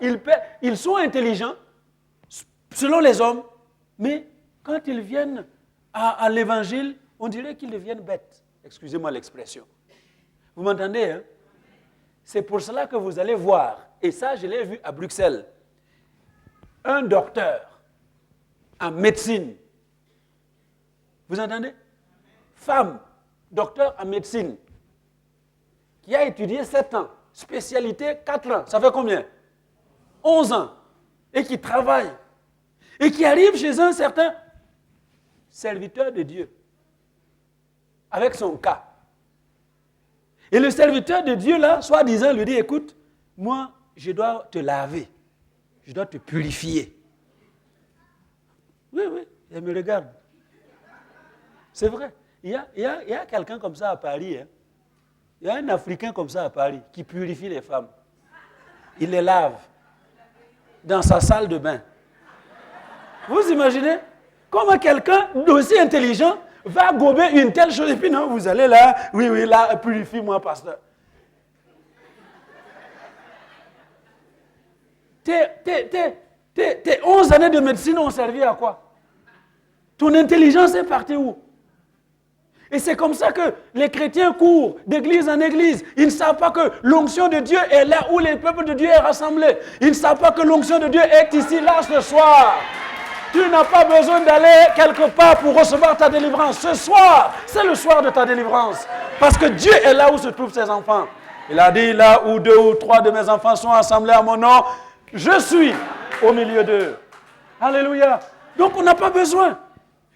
Ils sont intelligents, selon les hommes, mais quand ils viennent à l'évangile, on dirait qu'ils deviennent bêtes. Excusez-moi l'expression. Vous m'entendez, hein? C'est pour cela que vous allez voir, et ça je l'ai vu à Bruxelles, un docteur en médecine. Vous entendez? Femme, docteur en médecine, qui a étudié 7 ans, spécialité 4 ans, ça fait combien? 11 ans, et qui travaille, et qui arrive chez un certain serviteur de Dieu, avec son cas. Et le serviteur de Dieu, là, soi-disant, lui dit, écoute, moi, je dois te laver, je dois te purifier. Oui, elle me regarde. C'est vrai. Il y a quelqu'un comme ça à Paris. Hein. Il y a un Africain comme ça à Paris qui purifie les femmes. Il les lave dans sa salle de bain. Vous imaginez comment quelqu'un d'aussi intelligent va gober une telle chose et puis non, vous allez là, oui, là, purifie-moi, pasteur. Tes 11 années de médecine ont servi à quoi? Ton intelligence est partie où? Et c'est comme ça que les chrétiens courent d'église en église. Ils ne savent pas que l'onction de Dieu est là où le peuple de Dieu est rassemblé. Ils ne savent pas que l'onction de Dieu est ici, là, ce soir. Tu n'as pas besoin d'aller quelque part pour recevoir ta délivrance. Ce soir, c'est le soir de ta délivrance. Parce que Dieu est là où se trouvent ses enfants. Il a dit, là où 2 ou 3 de mes enfants sont assemblés à mon nom, je suis au milieu d'eux. Alléluia. Donc on n'a pas besoin.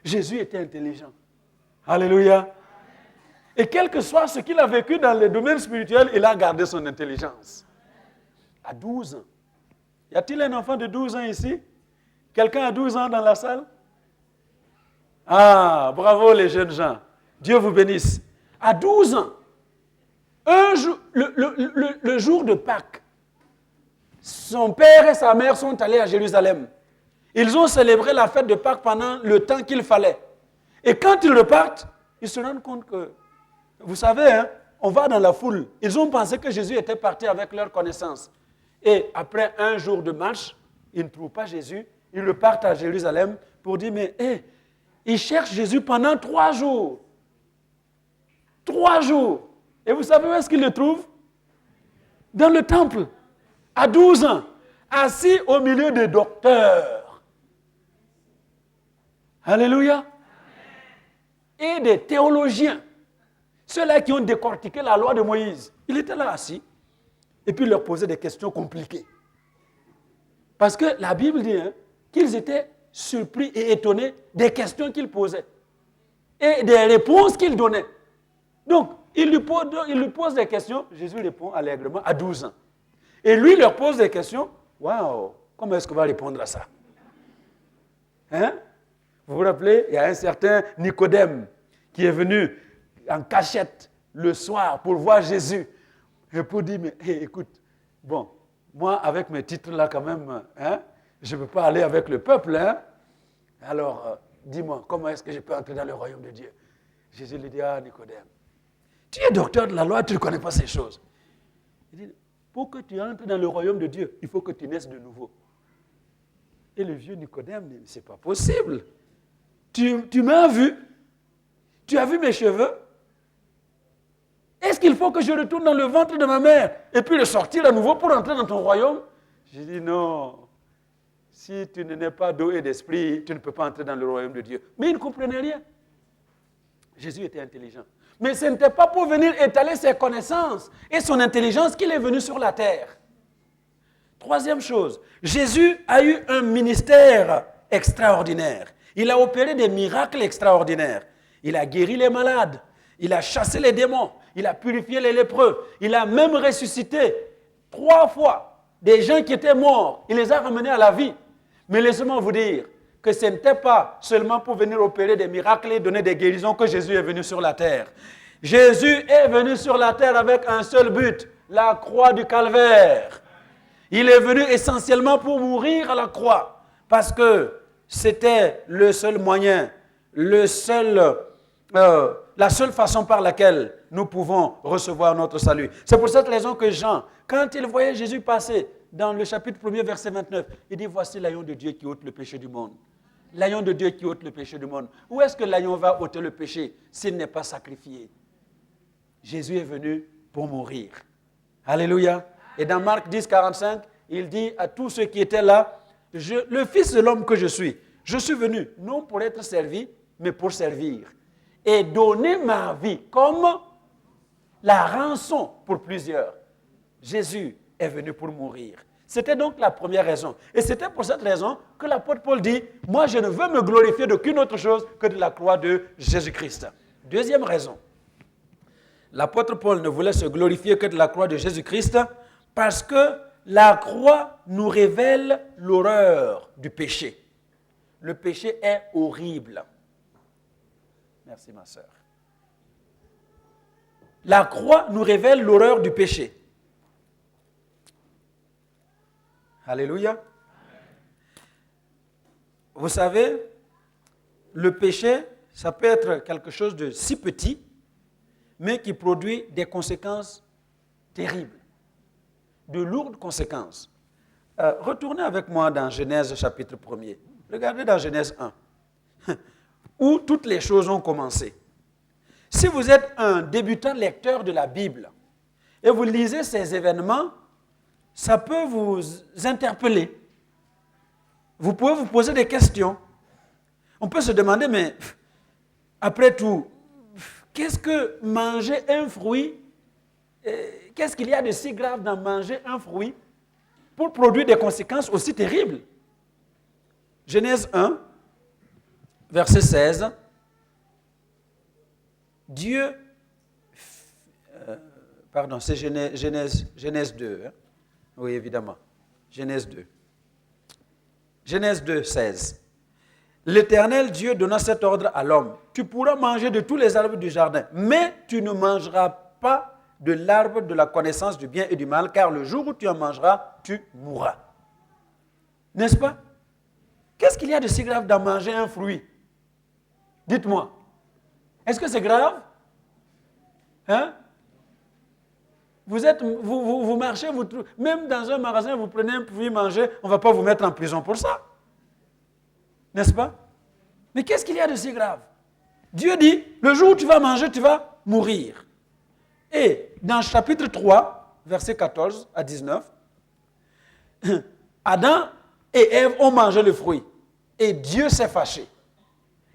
Jésus était intelligent. Alléluia. Et quel que soit ce qu'il a vécu dans le domaine spirituel, il a gardé son intelligence. À 12 ans. Y a-t-il un enfant de 12 ans ici? Quelqu'un a 12 ans dans la salle? Ah, bravo les jeunes gens. Dieu vous bénisse. À 12 ans, le jour de Pâques, son père et sa mère sont allés à Jérusalem. Ils ont célébré la fête de Pâques pendant le temps qu'il fallait. Et quand ils repartent, ils se rendent compte que, vous savez, hein, on va dans la foule. Ils ont pensé que Jésus était parti avec leur connaissance. Et après un jour de marche, ils ne trouvent pas Jésus. Ils repartent à Jérusalem pour dire, mais ils cherchent Jésus pendant 3 jours. 3 jours. Et vous savez où est-ce qu'ils le trouvent? Dans le temple, à 12 ans, assis au milieu des docteurs. Alléluia. Et des théologiens, ceux-là qui ont décortiqué la loi de Moïse. Il était là assis, et puis il leur posait des questions compliquées. Parce que la Bible dit qu'ils étaient surpris et étonnés des questions qu'il posait et des réponses qu'il donnait. Donc, il lui pose des questions, Jésus répond allègrement à 12 ans. Et lui leur pose des questions, waouh, comment est-ce qu'on va répondre à ça? Hein? Vous vous rappelez, il y a un certain Nicodème qui est venu en cachette le soir pour voir Jésus. Et pour dire, mais écoute, bon, moi avec mes titres là quand même, hein, je ne peux pas aller avec le peuple. Hein? Alors, dis-moi, comment est-ce que je peux entrer dans le royaume de Dieu? Jésus lui dit, ah Nicodème, tu es docteur de la loi, tu ne connais pas ces choses. Il dit, pour que tu entres dans le royaume de Dieu, il faut que tu naisses de nouveau. Et le vieux Nicodème dit, c'est pas possible. Tu m'as vu? Tu as vu mes cheveux? Est-ce qu'il faut que je retourne dans le ventre de ma mère et puis le sortir à nouveau pour entrer dans ton royaume? J'ai dit non. Si tu n'es pas d'eau et d'esprit, tu ne peux pas entrer dans le royaume de Dieu. Mais il ne comprenait rien. Jésus était intelligent. Mais ce n'était pas pour venir étaler ses connaissances et son intelligence qu'il est venu sur la terre. Troisième chose, Jésus a eu un ministère extraordinaire. Il a opéré des miracles extraordinaires. Il a guéri les malades. Il a chassé les démons. Il a purifié les lépreux. Il a même ressuscité 3 fois des gens qui étaient morts. Il les a ramenés à la vie. Mais laissez-moi vous dire que ce n'était pas seulement pour venir opérer des miracles et donner des guérisons que Jésus est venu sur la terre. Jésus est venu sur la terre avec un seul but, la croix du calvaire. Il est venu essentiellement pour mourir à la croix, parce que c'était le seul moyen, la seule façon par laquelle nous pouvons recevoir notre salut. C'est pour cette raison que Jean, quand il voyait Jésus passer dans le chapitre 1er, verset 29, il dit, voici l'agneau de Dieu qui ôte le péché du monde. L'agneau de Dieu qui ôte le péché du monde. Où est-ce que l'agneau va ôter le péché s'il n'est pas sacrifié? Jésus est venu pour mourir. Alléluia. Et dans Marc 10, 45, il dit à tous ceux qui étaient là, le Fils de l'homme que je suis venu non pour être servi, mais pour servir. Et donner ma vie comme la rançon pour plusieurs. Jésus est venu pour mourir. C'était donc la première raison. Et c'était pour cette raison que l'apôtre Paul dit, moi je ne veux me glorifier d'aucune autre chose que de la croix de Jésus-Christ. Deuxième raison. L'apôtre Paul ne voulait se glorifier que de la croix de Jésus-Christ parce que la croix nous révèle l'horreur du péché. Le péché est horrible. Merci ma sœur. La croix nous révèle l'horreur du péché. Alléluia. Vous savez, le péché, ça peut être quelque chose de si petit, mais qui produit des conséquences terribles, de lourdes conséquences. Retournez avec moi dans Genèse chapitre 1er. Regardez dans Genèse 1, où toutes les choses ont commencé. Si vous êtes un débutant lecteur de la Bible et vous lisez ces événements, ça peut vous interpeller. Vous pouvez vous poser des questions. On peut se demander, mais après tout, qu'est-ce que manger un fruit, qu'est-ce qu'il y a de si grave dans manger un fruit pour produire des conséquences aussi terribles? Genèse 1, verset 16. Dieu, pardon, c'est Genèse 2. Hein? Oui, évidemment. Genèse 2. Genèse 2, 16. L'Éternel Dieu donna cet ordre à l'homme. Tu pourras manger de tous les arbres du jardin, mais tu ne mangeras pas de l'arbre de la connaissance du bien et du mal, car le jour où tu en mangeras, tu mourras. N'est-ce pas? Qu'est-ce qu'il y a de si grave d'en manger un fruit? Dites-moi. Est-ce que c'est grave? Hein? Vous marchez, même dans un magasin, vous prenez un fruit manger, on ne va pas vous mettre en prison pour ça. N'est-ce pas? Mais qu'est-ce qu'il y a de si grave? Dieu dit, le jour où tu vas manger, tu vas mourir. Et dans chapitre 3, versets 14 à 19, Adam et Ève ont mangé le fruit. Et Dieu s'est fâché.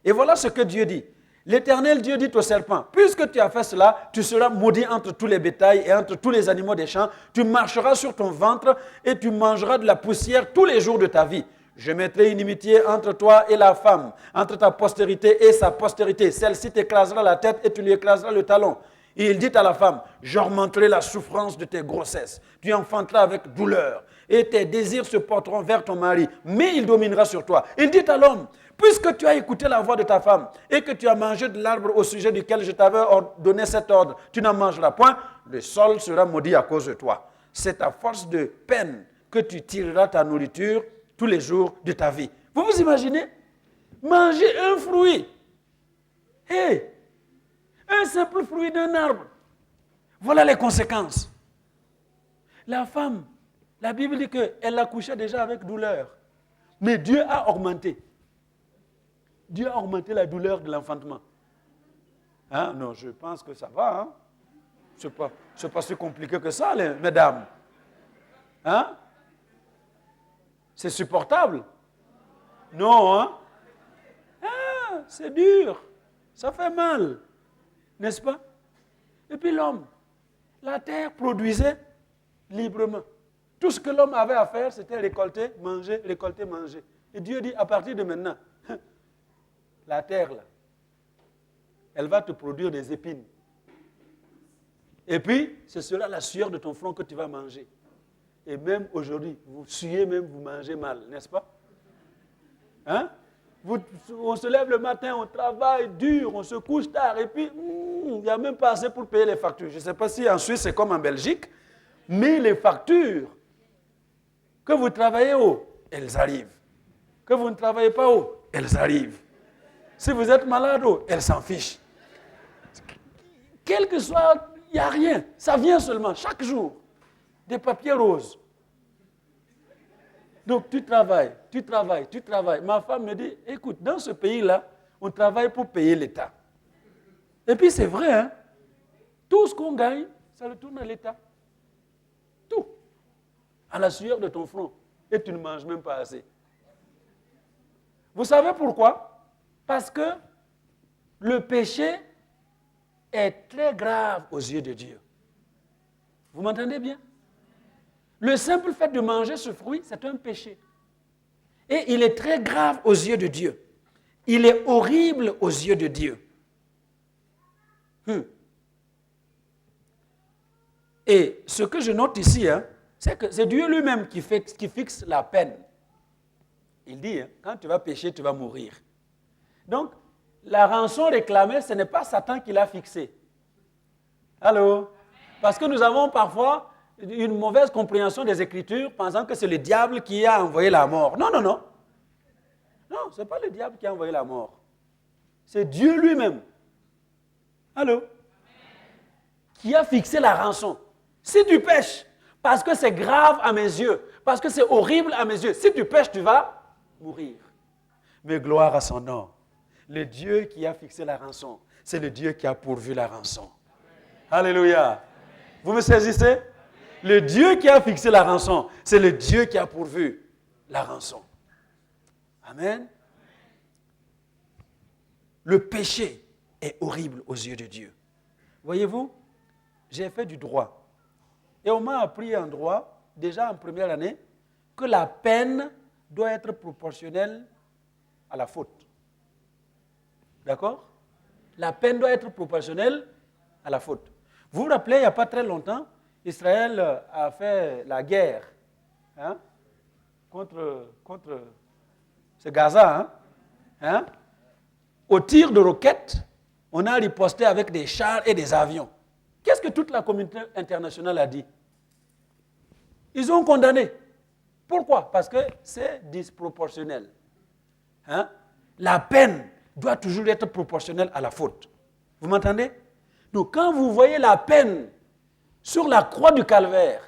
Et voilà ce que Dieu dit. L'Éternel Dieu dit au serpent, puisque tu as fait cela, tu seras maudit entre tous les bétails et entre tous les animaux des champs. Tu marcheras sur ton ventre et tu mangeras de la poussière tous les jours de ta vie. Je mettrai une inimitié entre toi et la femme, entre ta postérité et sa postérité. Celle-ci t'écrasera la tête et tu lui écraseras le talon. Et il dit à la femme, j'augmenterai la souffrance de tes grossesses. Tu enfanteras avec douleur et tes désirs se porteront vers ton mari, mais il dominera sur toi. Il dit à l'homme, puisque tu as écouté la voix de ta femme et que tu as mangé de l'arbre au sujet duquel je t'avais donné cet ordre, tu n'en mangeras point, le sol sera maudit à cause de toi. C'est à force de peine que tu tireras ta nourriture tous les jours de ta vie. Vous vous imaginez? Manger un fruit. Hey, un simple fruit d'un arbre. Voilà les conséquences. La femme, la Bible dit qu'elle accouchait déjà avec douleur. Mais Dieu a augmenté. Dieu a augmenté la douleur de l'enfantement. Hein? Non, je pense que ça va. Hein? Ce n'est pas si compliqué que ça, mesdames. Hein? C'est supportable? Non, hein? Ah, c'est dur. Ça fait mal. N'est-ce pas? Et puis l'homme, la terre produisait librement. Tout ce que l'homme avait à faire, c'était récolter, manger, récolter, manger. Et Dieu dit, à partir de maintenant, la terre, là, elle va te produire des épines. Et puis, ce sera la sueur de ton front que tu vas manger. Et même aujourd'hui, vous suez même, vous mangez mal, n'est-ce pas? Hein? On se lève le matin, on travaille dur, on se couche tard, et puis, il n'y a même pas assez pour payer les factures. Je ne sais pas si en Suisse, c'est comme en Belgique, mais les factures, que vous travaillez haut, elles arrivent. Que vous ne travaillez pas haut, elles arrivent. Si vous êtes malade, elles s'en fichent. Quel que soit, il n'y a rien. Ça vient seulement, chaque jour. Des papiers roses. Donc tu travailles. Ma femme me dit, écoute, dans ce pays-là, on travaille pour payer l'État. Et puis c'est vrai, hein? Tout ce qu'on gagne, ça retourne à l'État. Tout. À la sueur de ton front. Et tu ne manges même pas assez. Vous savez pourquoi? Parce que le péché est très grave aux yeux de Dieu. Vous m'entendez bien? Le simple fait de manger ce fruit, c'est un péché. Et il est très grave aux yeux de Dieu. Il est horrible aux yeux de Dieu. Et ce que je note ici, c'est que c'est Dieu lui-même qui fixe la peine. Il dit, quand tu vas pécher, tu vas mourir. Donc, la rançon réclamée, ce n'est pas Satan qui l'a fixée. Allô? Parce que nous avons parfois une mauvaise compréhension des Écritures, pensant que c'est le diable qui a envoyé la mort. Non, non, non. Non, ce n'est pas le diable qui a envoyé la mort. C'est Dieu lui-même. Allô? Qui a fixé la rançon. Si tu pêches, parce que c'est grave à mes yeux, parce que c'est horrible à mes yeux, si tu pêches, tu vas mourir. Mais gloire à son nom. Le Dieu qui a fixé la rançon, c'est le Dieu qui a pourvu la rançon. Alléluia. Vous me saisissez? Le Dieu qui a fixé la rançon, c'est le Dieu qui a pourvu la rançon. Amen. Le péché est horrible aux yeux de Dieu. Voyez-vous, j'ai fait du droit. Et on m'a appris en droit, déjà en première année, que la peine doit être proportionnelle à la faute. D'accord? La peine doit être proportionnelle à la faute. Vous vous rappelez, il n'y a pas très longtemps, Israël a fait la guerre contre c'est Gaza. Au tir de roquettes, on a riposté avec des chars et des avions. Qu'est-ce que toute la communauté internationale a dit? Ils ont condamné. Pourquoi? Parce que c'est disproportionnel. La peine doit toujours être proportionnelle à la faute. Vous m'entendez? Donc quand vous voyez la peine sur la croix du calvaire,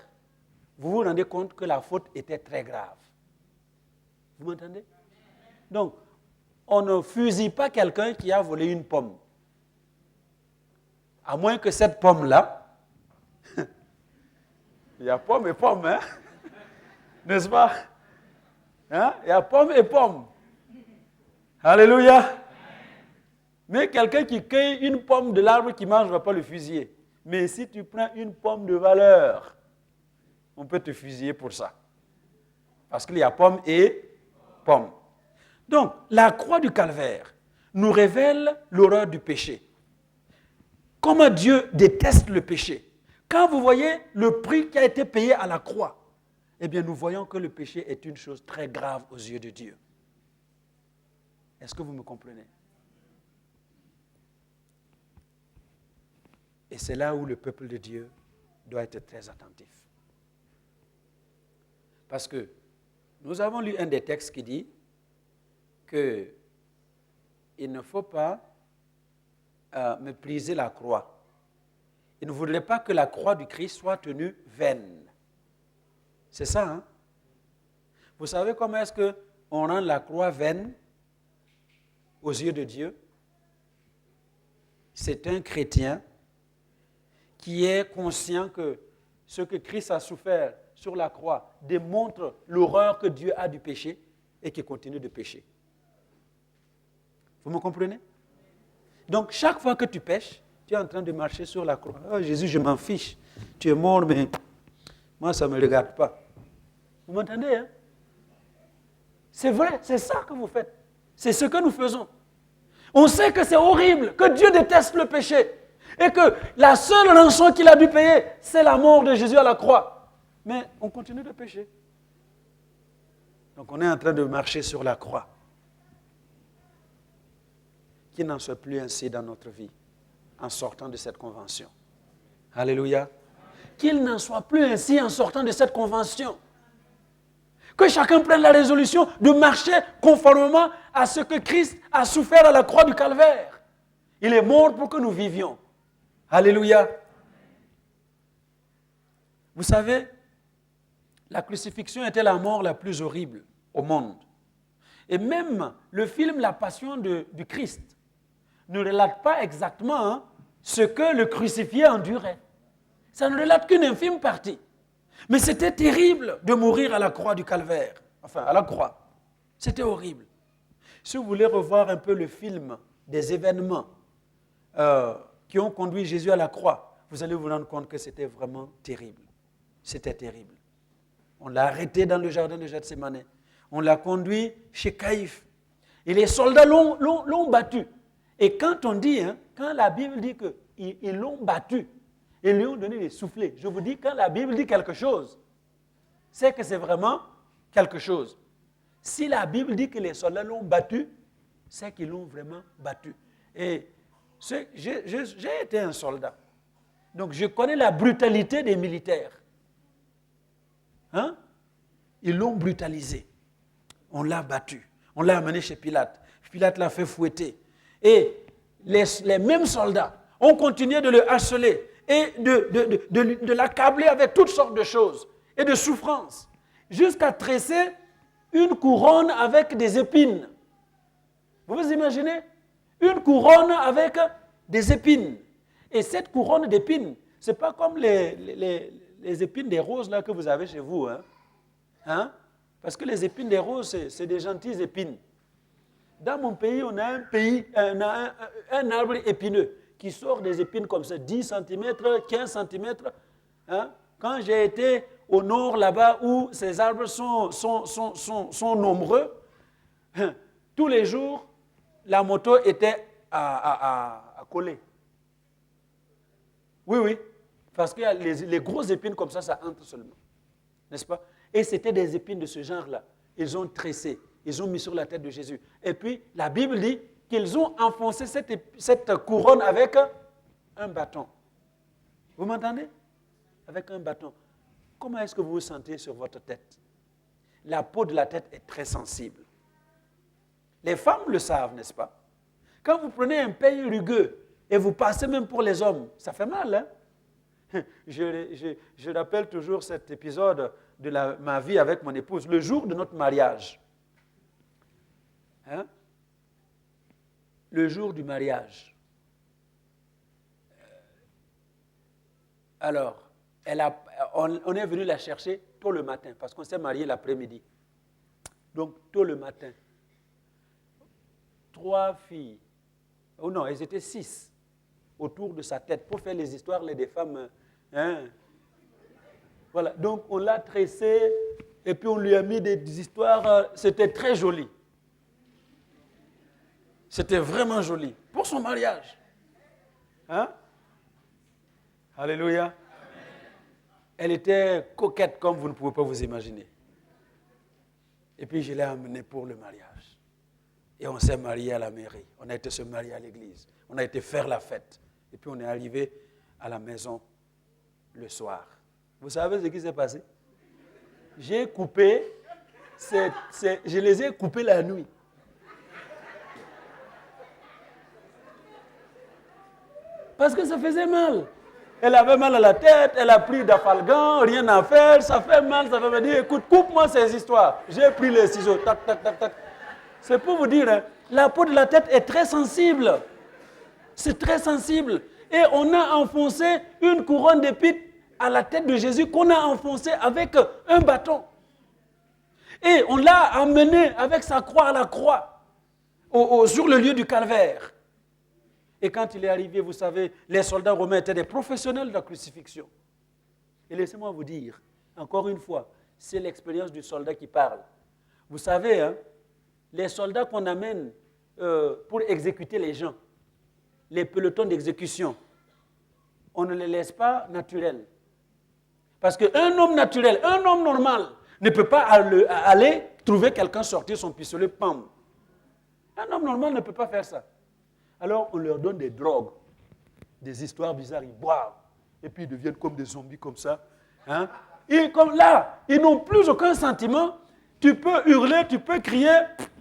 vous vous rendez compte que la faute était très grave. Vous m'entendez? Donc, on ne fusille pas quelqu'un qui a volé une pomme. À moins que cette pomme-là, il y a pomme et pomme, n'est-ce pas? Il y a pomme et pomme. Alléluia. Mais quelqu'un qui cueille une pomme de l'arbre qui mange ne va pas le fusiller. Mais si tu prends une pomme de valeur, on peut te fusiller pour ça. Parce qu'il y a pomme et pomme. Donc, la croix du calvaire nous révèle l'horreur du péché. Comment Dieu déteste le péché. Quand vous voyez le prix qui a été payé à la croix, eh bien, nous voyons que le péché est une chose très grave aux yeux de Dieu. Est-ce que vous me comprenez? Et c'est là où le peuple de Dieu doit être très attentif. Parce que nous avons lu un des textes qui dit qu'il ne faut pas mépriser la croix. Il ne voudrait pas que la croix du Christ soit tenue vaine. C'est ça, hein? Vous savez comment est-ce qu'on rend la croix vaine aux yeux de Dieu? C'est un chrétien qui est conscient que ce que Christ a souffert sur la croix démontre l'horreur que Dieu a du péché et qui continue de pécher. Vous me comprenez? Donc, chaque fois que tu pêches, tu es en train de marcher sur la croix. Oh, Jésus, je m'en fiche. Tu es mort, mais moi, ça ne me regarde pas. Vous m'entendez, hein? C'est vrai, c'est ça que vous faites. C'est ce que nous faisons. On sait que c'est horrible, que Dieu déteste le péché. Et que la seule rançon qu'il a dû payer, c'est la mort de Jésus à la croix. Mais on continue de pécher. Donc on est en train de marcher sur la croix. Qu'il n'en soit plus ainsi dans notre vie, en sortant de cette convention. Alléluia. Qu'il n'en soit plus ainsi en sortant de cette convention. Que chacun prenne la résolution de marcher conformément à ce que Christ a souffert à la croix du calvaire. Il est mort pour que nous vivions. Alléluia. Vous savez, la crucifixion était la mort la plus horrible au monde. Et même le film La Passion du Christ ne relate pas exactement ce que le crucifié endurait. Ça ne relate qu'une infime partie. Mais c'était terrible de mourir à la croix du calvaire. Enfin, à la croix. C'était horrible. Si vous voulez revoir un peu le film des événements qui ont conduit Jésus à la croix, vous allez vous rendre compte que c'était vraiment terrible. C'était terrible. On l'a arrêté dans le jardin de Gethsémane. On l'a conduit chez Caïphe. Et les soldats l'ont battu. Et quand on dit, quand la Bible dit qu'ils l'ont battu, et lui ont donné des soufflets, je vous dis, quand la Bible dit quelque chose, c'est que c'est vraiment quelque chose. Si la Bible dit que les soldats l'ont battu, c'est qu'ils l'ont vraiment battu. Et j'ai été un soldat. Donc je connais la brutalité des militaires. Ils l'ont brutalisé. On l'a battu. On l'a amené chez Pilate. Pilate l'a fait fouetter. Et les mêmes soldats ont continué de le harceler et de l'accabler avec toutes sortes de choses et de souffrances, jusqu'à tresser une couronne avec des épines. Vous vous imaginez? Une couronne avec des épines. Et cette couronne d'épines, ce n'est pas comme les épines des roses là, que vous avez chez vous. Parce que les épines des roses, c'est des gentilles épines. Dans mon pays, on a un arbre épineux qui sort des épines comme ça, 10 cm, 15 cm. Quand j'ai été au nord, là-bas, où ces arbres sont nombreux, tous les jours, la moto était à coller. Oui, parce que les grosses épines comme ça entre seulement. N'est-ce pas? Et c'était des épines de ce genre-là. Ils ont tressé, ils ont mis sur la tête de Jésus. Et puis, la Bible dit qu'ils ont enfoncé cette couronne avec un bâton. Vous m'entendez? Avec un bâton. Comment est-ce que vous vous sentez sur votre tête? La peau de la tête est très sensible. Les femmes le savent, n'est-ce pas? Quand vous prenez un pays rugueux et vous passez même pour les hommes, ça fait mal, Je rappelle toujours cet épisode de ma vie avec mon épouse, le jour de notre mariage. Le jour du mariage. Alors, on est venu la chercher tôt le matin, parce qu'on s'est marié l'après-midi. Donc, tôt le matin. 3 filles, non, elles étaient 6, autour de sa tête, pour faire les histoires des femmes. Voilà, donc on l'a tressé, et puis on lui a mis des histoires, c'était très joli. C'était vraiment joli, pour son mariage. Alléluia. Elle était coquette comme vous ne pouvez pas vous imaginer. Et puis je l'ai amenée pour le mariage. Et on s'est mariés à la mairie. On a été se marier à l'église. On a été faire la fête. Et puis on est arrivé à la maison le soir. Vous savez ce qui s'est passé? J'ai coupé, je les ai coupés la nuit. Parce que ça faisait mal. Elle avait mal à la tête, elle a pris d'Afalgan, rien à faire, ça fait mal, ça fait me dire, écoute, coupe-moi ces histoires. J'ai pris les ciseaux, tac, tac, tac, tac. C'est pour vous dire, la peau de la tête est très sensible. C'est très sensible. Et on a enfoncé une couronne d'épines à la tête de Jésus qu'on a enfoncé avec un bâton. Et on l'a amené avec sa croix à la croix, sur le lieu du calvaire. Et quand il est arrivé, vous savez, les soldats romains étaient des professionnels de la crucifixion. Et laissez-moi vous dire, encore une fois, c'est l'expérience du soldat qui parle. Vous savez, les soldats qu'on amène pour exécuter les gens, les pelotons d'exécution, on ne les laisse pas naturels. Parce qu'un homme naturel, un homme normal, ne peut pas aller trouver quelqu'un sortir son pistolet, pam. Un homme normal ne peut pas faire ça. Alors on leur donne des drogues, des histoires bizarres, ils boivent, et puis ils deviennent comme des zombies comme ça. Et comme là, ils n'ont plus aucun sentiment. Tu peux hurler, tu peux crier,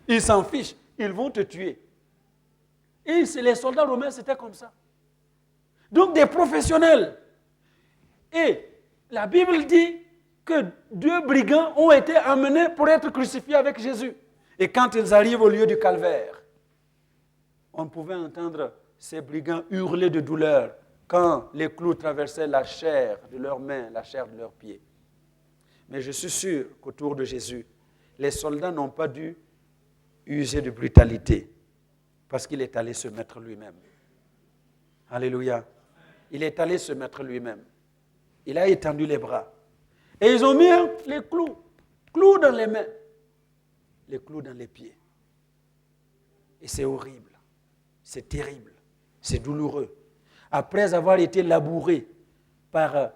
ils s'en fichent, ils vont te tuer. Et les soldats romains, c'était comme ça. Donc des professionnels. Et la Bible dit que 2 brigands ont été amenés pour être crucifiés avec Jésus. Et quand ils arrivent au lieu du calvaire, on pouvait entendre ces brigands hurler de douleur quand les clous traversaient la chair de leurs mains, la chair de leurs pieds. Mais je suis sûr qu'autour de Jésus, les soldats n'ont pas dû user de brutalité parce qu'il est allé se mettre lui-même. Alléluia. Il est allé se mettre lui-même. Il a étendu les bras. Et ils ont mis les clous. Clous dans les mains. Les clous dans les pieds. Et c'est horrible. C'est terrible. C'est douloureux. Après avoir été labouré par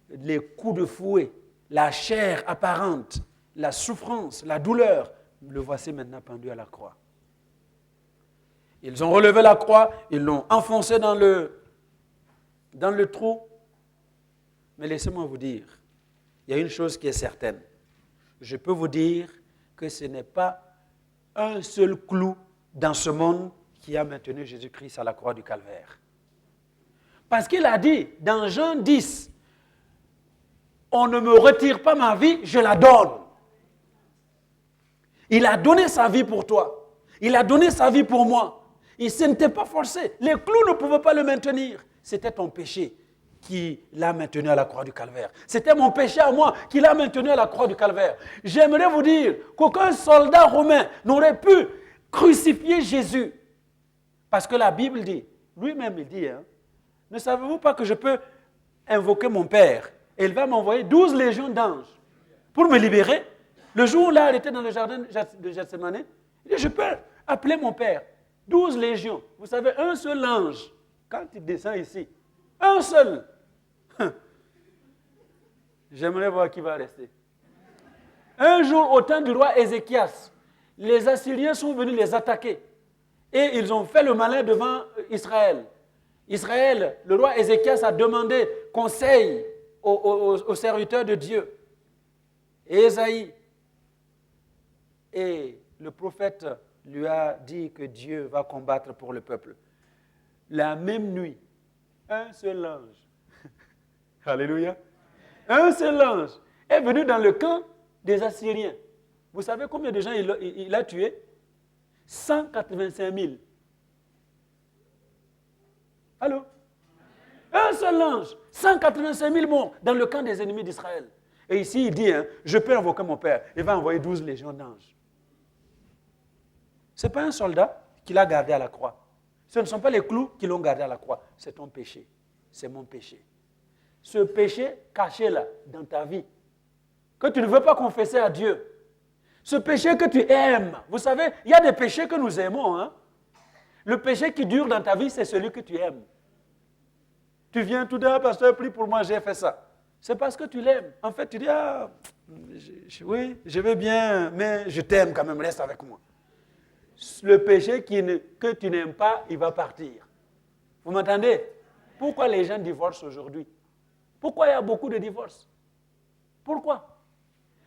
les coups de fouet, la chair apparente, la souffrance, la douleur, le voici maintenant pendu à la croix. Ils ont relevé la croix, ils l'ont enfoncé dans le trou. Mais laissez-moi vous dire, il y a une chose qui est certaine. Je peux vous dire que ce n'est pas un seul clou dans ce monde qui a maintenu Jésus-Christ à la croix du Calvaire. Parce qu'il a dit dans Jean 10, on ne me retire pas ma vie, je la donne. Il a donné sa vie pour toi. Il a donné sa vie pour moi. Ce n'était pas forcé. Les clous ne pouvaient pas le maintenir. C'était ton péché qui l'a maintenu à la croix du Calvaire. C'était mon péché à moi qui l'a maintenu à la croix du Calvaire. J'aimerais vous dire qu'aucun soldat romain n'aurait pu crucifier Jésus. Parce que la Bible dit, lui-même il dit, ne savez-vous pas que je peux invoquer mon Père et il va m'envoyer 12 légions d'anges pour me libérer? Le jour où là, il était dans le jardin de Gethsemane, il dit, je peux appeler mon Père. 12 légions. Vous savez, un seul ange, quand il descend ici, un seul. J'aimerais voir qui va rester. Un jour, au temps du roi Ézéchias, les Assyriens sont venus les attaquer. Et ils ont fait le malin devant Israël. Israël, le roi Ézéchias a demandé conseil aux serviteurs de Dieu. Et Ésaïe. Et le prophète lui a dit que Dieu va combattre pour le peuple. La même nuit, un seul ange, alléluia, un seul ange est venu dans le camp des Assyriens. Vous savez combien de gens il a tué? 185 000. Allô? Un seul ange, 185 000 morts dans le camp des ennemis d'Israël. Et ici, il dit, je peux invoquer mon Père. Il va envoyer 12 légions d'anges. Ce n'est pas un soldat qui l'a gardé à la croix. Ce ne sont pas les clous qui l'ont gardé à la croix. C'est ton péché. C'est mon péché. Ce péché caché là, dans ta vie, que tu ne veux pas confesser à Dieu. Ce péché que tu aimes. Vous savez, il y a des péchés que nous aimons. Le péché qui dure dans ta vie, c'est celui que tu aimes. Tu viens tout d'un, pasteur, prie pour moi, j'ai fait ça. C'est parce que tu l'aimes. En fait, tu dis, oui, je vais bien, mais je t'aime quand même, reste avec moi. Le péché que tu n'aimes pas, il va partir. Vous m'entendez? Pourquoi les gens divorcent aujourd'hui? Pourquoi il y a beaucoup de divorces? Pourquoi?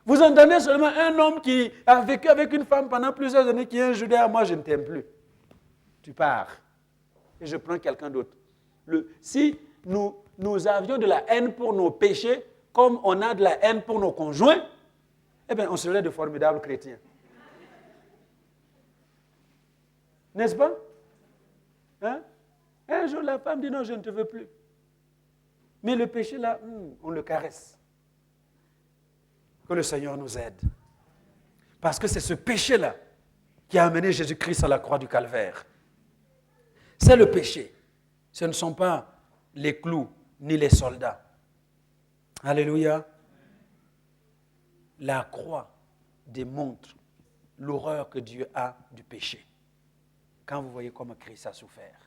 Vous entendez seulement un homme qui a vécu avec une femme pendant plusieurs années qui un jour dit, moi je ne t'aime plus. Tu pars. Et je prends quelqu'un d'autre. Si nous avions de la haine pour nos péchés, comme on a de la haine pour nos conjoints, eh bien, on serait de formidables chrétiens. N'est-ce pas? Un jour, la femme dit, non, je ne te veux plus. Mais le péché, là, on le caresse. Que le Seigneur nous aide. Parce que c'est ce péché-là qui a amené Jésus-Christ à la croix du Calvaire. C'est le péché. Ce ne sont pas les clous ni les soldats. Alléluia. La croix démontre l'horreur que Dieu a du péché. Quand vous voyez comment Christ a souffert.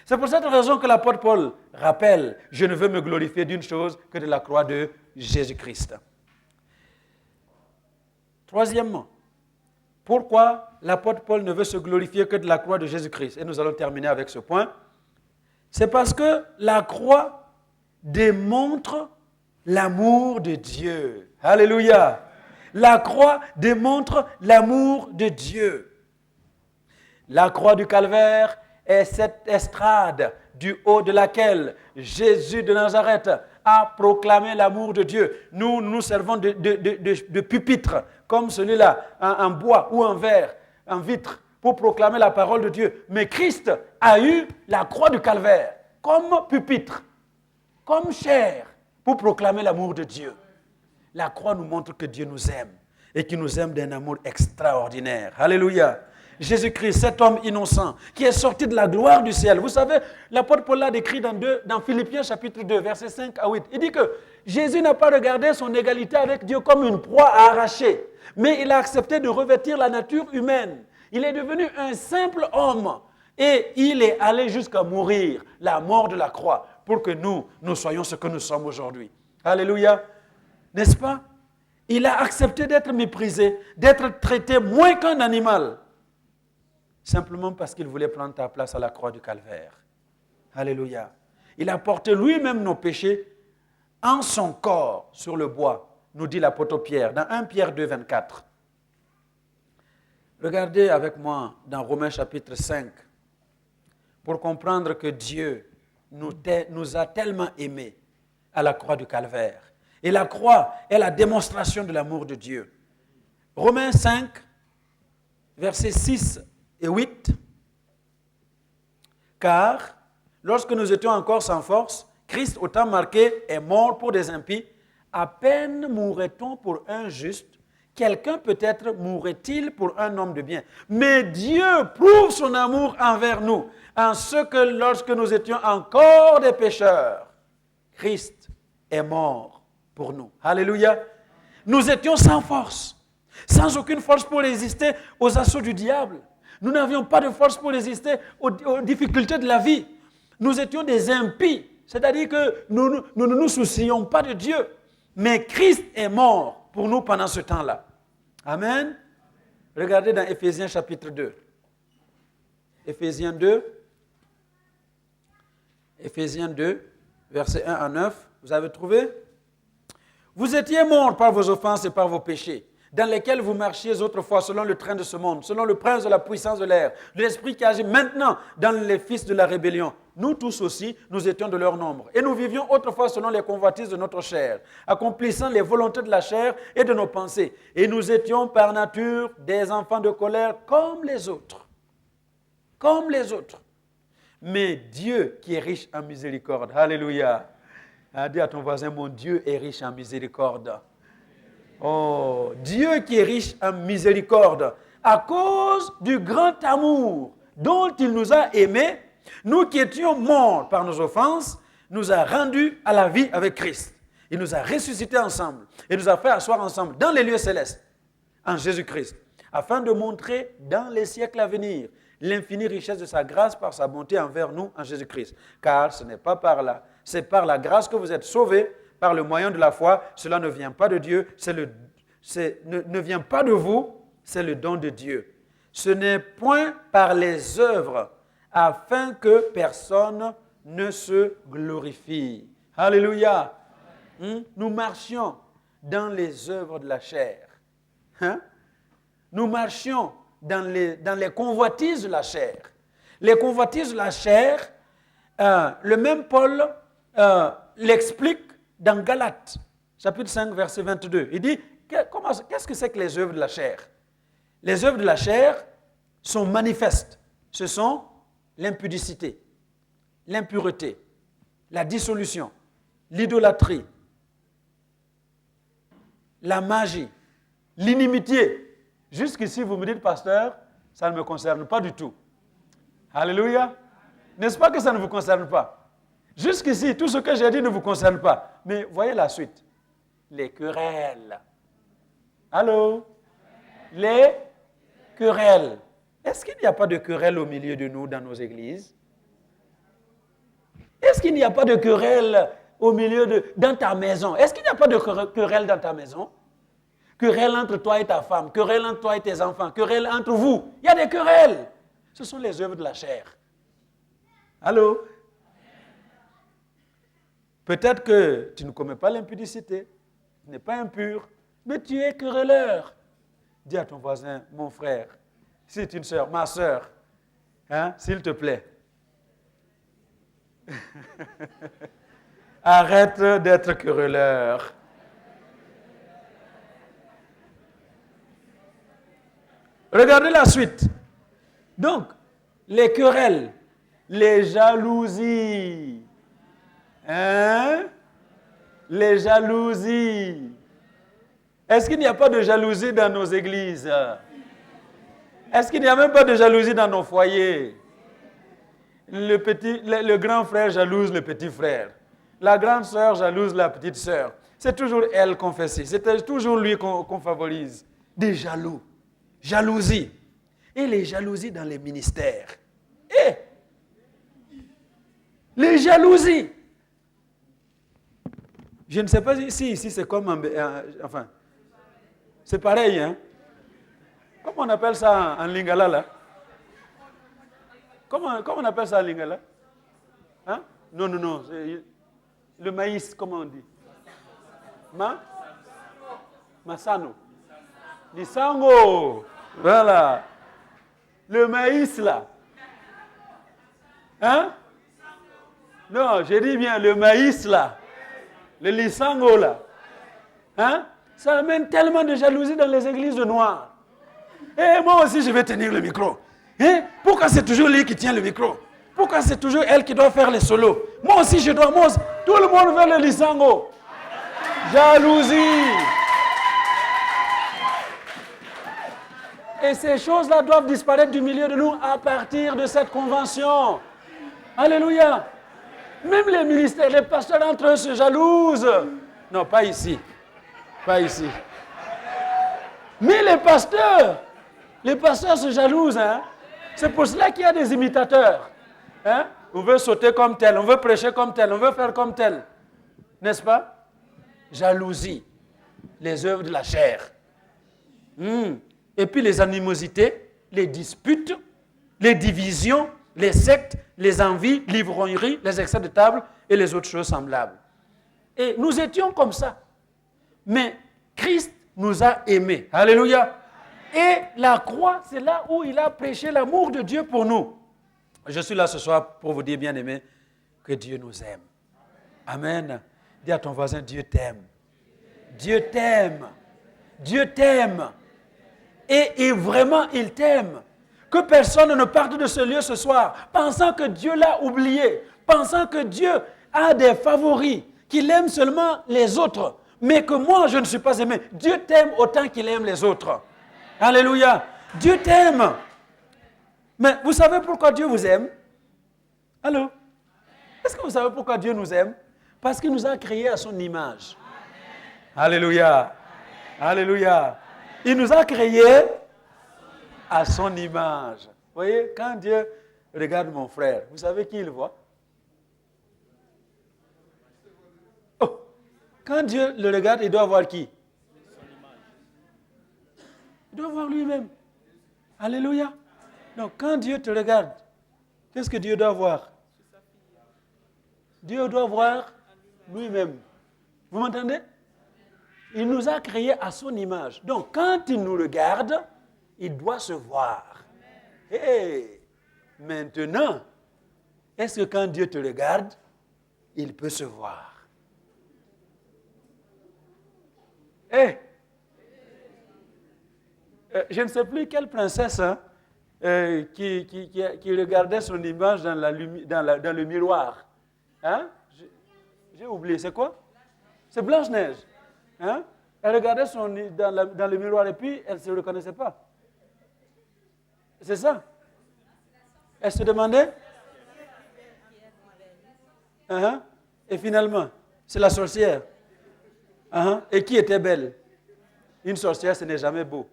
C'est pour cette raison que l'apôtre Paul rappelle, je ne veux me glorifier d'une chose que de la croix de Jésus-Christ. Troisièmement, pourquoi l'apôtre Paul ne veut se glorifier que de la croix de Jésus-Christ? Et nous allons terminer avec ce point. C'est parce que la croix démontre l'amour de Dieu. Alléluia. La croix démontre l'amour de Dieu. La croix du Calvaire est cette estrade du haut de laquelle Jésus de Nazareth a proclamé l'amour de Dieu. Nous nous servons de pupitres comme celui-là, en bois ou en verre, en vitre, pour proclamer la parole de Dieu. Mais Christ a eu la croix du Calvaire comme pupitre, comme chair, pour proclamer l'amour de Dieu. La croix nous montre que Dieu nous aime et qu'il nous aime d'un amour extraordinaire. Alléluia. Jésus-Christ, cet homme innocent, qui est sorti de la gloire du ciel. Vous savez, l'apôtre Paul l'a décrit dans Philippiens chapitre 2, versets 5 à 8. Il dit que Jésus n'a pas regardé son égalité avec Dieu comme une proie à arracher, mais il a accepté de revêtir la nature humaine. Il est devenu un simple homme et il est allé jusqu'à mourir, la mort de la croix, pour que nous soyons ce que nous sommes aujourd'hui. Alléluia. N'est-ce pas? Il a accepté d'être méprisé, d'être traité moins qu'un animal, simplement parce qu'il voulait prendre ta place à la croix du calvaire. Alléluia. Il a porté lui-même nos péchés en son corps sur le bois, nous dit l'apôtre Pierre, dans 1 Pierre 2, 24. Regardez avec moi dans Romains chapitre 5, pour comprendre que Dieu nous a tellement aimés à la croix du calvaire. Et la croix est la démonstration de l'amour de Dieu. Romains 5, versets 6 et 8. Car, lorsque nous étions encore sans force, Christ, au temps marqué, est mort pour des impies. À peine mourrait-on pour un juste. Quelqu'un peut-être mourrait-il pour un homme de bien. Mais Dieu prouve son amour envers nous, en ce que lorsque nous étions encore des pécheurs, Christ est mort pour nous. Alléluia. Nous étions sans force, sans aucune force pour résister aux assauts du diable. Nous n'avions pas de force pour résister aux difficultés de la vie. Nous étions des impies, c'est-à-dire que nous ne nous soucions pas de Dieu. Mais Christ est mort pour nous pendant ce temps-là. Amen. Regardez dans Éphésiens chapitre 2. Éphésiens 2, versets 1 à 9. Vous avez trouvé? Vous étiez morts par vos offenses et par vos péchés, dans lesquels vous marchiez autrefois selon le train de ce monde, selon le prince de la puissance de l'air, de l'esprit qui agit maintenant dans les fils de la rébellion. Nous tous aussi, nous étions de leur nombre. Et nous vivions autrefois selon les convoitises de notre chair, accomplissant les volontés de la chair et de nos pensées. Et nous étions par nature des enfants de colère comme les autres. Comme les autres. Mais Dieu qui est riche en miséricorde, alléluia. Dis à ton voisin, mon Dieu est riche en miséricorde. Oh, Dieu qui est riche en miséricorde, à cause du grand amour dont il nous a aimés, nous qui étions morts par nos offenses, nous a rendus à la vie avec Christ. Il nous a ressuscités ensemble et nous a fait asseoir ensemble dans les lieux célestes, en Jésus-Christ, afin de montrer dans les siècles à venir l'infinie richesse de sa grâce par sa bonté envers nous en Jésus-Christ. Car ce n'est pas par là, c'est par la grâce que vous êtes sauvés, par le moyen de la foi. Cela ne vient pas de Dieu, ne vient pas de vous, c'est le don de Dieu. Ce n'est point par les œuvres, afin que personne ne se glorifie. Alléluia. Nous marchions dans les œuvres de la chair. Nous marchions dans les convoitises de la chair. Les convoitises de la chair, le même Paul l'explique dans Galates, chapitre 5, verset 22. Il dit, qu'est-ce que c'est que les œuvres de la chair? Les œuvres de la chair sont manifestes. Ce sont l'impudicité, l'impureté, la dissolution, l'idolâtrie, la magie, l'inimitié. Jusqu'ici, vous me dites, pasteur, ça ne me concerne pas du tout. Alléluia. N'est-ce pas que ça ne vous concerne pas? Jusqu'ici, tout ce que j'ai dit ne vous concerne pas. Mais voyez la suite. Les querelles. Allô? Les querelles. Est-ce qu'il n'y a pas de querelles au milieu de nous dans nos églises? Est-ce qu'il n'y a pas de querelles au milieu dans ta maison? Est-ce qu'il n'y a pas de querelles dans ta maison? Querelles entre toi et ta femme, querelles entre toi et tes enfants, querelles entre vous. Il y a des querelles. Ce sont les œuvres de la chair. Allô? Peut-être que tu ne commets pas l'impudicité, tu n'es pas impur, mais tu es querelleur. Dis à ton voisin, mon frère, si c'est une sœur, ma sœur, s'il te plaît, arrête d'être querelleur. Regardez la suite. Donc, les querelles, les jalousies, les jalousies. Est-ce qu'il n'y a pas de jalousie dans nos églises? Est-ce qu'il n'y a même pas de jalousie dans nos foyers? Le grand frère jalouse le petit frère. La grande sœur jalouse la petite sœur. C'est toujours elle qu'on fait ci. C'est toujours lui qu'on favorise. Des jaloux. Jalousie. Et les jalousies dans les ministères. Et les jalousies. Je ne sais pas si ici c'est comme enfin, c'est pareil, hein? Comment on appelle ça en lingala, là? Comment on appelle ça en lingala? Hein? Non. Le maïs, comment on dit? Masano. Lisango. Voilà. Le maïs, là. Hein? Non, j'ai dit bien le maïs, là. Le lisango, là. Hein? Ça amène tellement de jalousie dans les églises de noirs. Et moi aussi, je vais tenir le micro. Hein? Pourquoi c'est toujours lui qui tient le micro? Pourquoi c'est toujours elle qui doit faire les solos? Moi aussi, je dois. Tout le monde veut le lisango. Jalousie. Et ces choses-là doivent disparaître du milieu de nous à partir de cette convention. Alléluia. Même les ministères, les pasteurs entre eux se jalousent. Non, pas ici. Pas ici. Mais les pasteurs se jalousent. Hein? C'est pour cela qu'il y a des imitateurs. Hein? On veut sauter comme tel, on veut prêcher comme tel, on veut faire comme tel. N'est-ce pas? Jalousie. Les œuvres de la chair. Et puis les animosités, les disputes, les divisions, les sectes, les envies, l'ivrognerie, les excès de table et les autres choses semblables. Et nous étions comme ça. Mais Christ nous a aimés. Alléluia. Et la croix, c'est là où il a prêché l'amour de Dieu pour nous. Je suis là ce soir pour vous dire, bien-aimés, que Dieu nous aime. Amen. Dis à ton voisin, Dieu t'aime. Dieu t'aime. Dieu t'aime. Et vraiment, il t'aime. Que personne ne parte de ce lieu ce soir pensant que Dieu l'a oublié, pensant que Dieu a des favoris, qu'il aime seulement les autres, mais que moi, je ne suis pas aimé. Dieu t'aime autant qu'il aime les autres. Alléluia. Dieu t'aime. Mais vous savez pourquoi Dieu vous aime? Allô? Est-ce que vous savez pourquoi Dieu nous aime? Parce qu'il nous a créés à son image. Alléluia. Alléluia. Il nous a créés à son image. Vous voyez, quand Dieu regarde mon frère, vous savez qui il voit? Oh, quand Dieu le regarde, il doit voir qui? Il doit voir lui-même. Alléluia. Donc, quand Dieu te regarde, qu'est-ce que Dieu doit voir? Dieu doit voir lui-même. Vous m'entendez? Il nous a créés à son image. Donc, quand il nous regarde, il doit se voir. Et maintenant, est-ce que quand Dieu te regarde, il peut se voir? Je ne sais plus quelle princesse qui regardait son image dans le miroir. Hein? J'ai oublié, c'est quoi? C'est Blanche-Neige. Hein? Elle regardait dans le miroir et puis elle ne se reconnaissait pas. C'est ça? Elle se demandait? Et finalement, c'est la sorcière. Et qui était belle? Une sorcière, ce n'est jamais beau.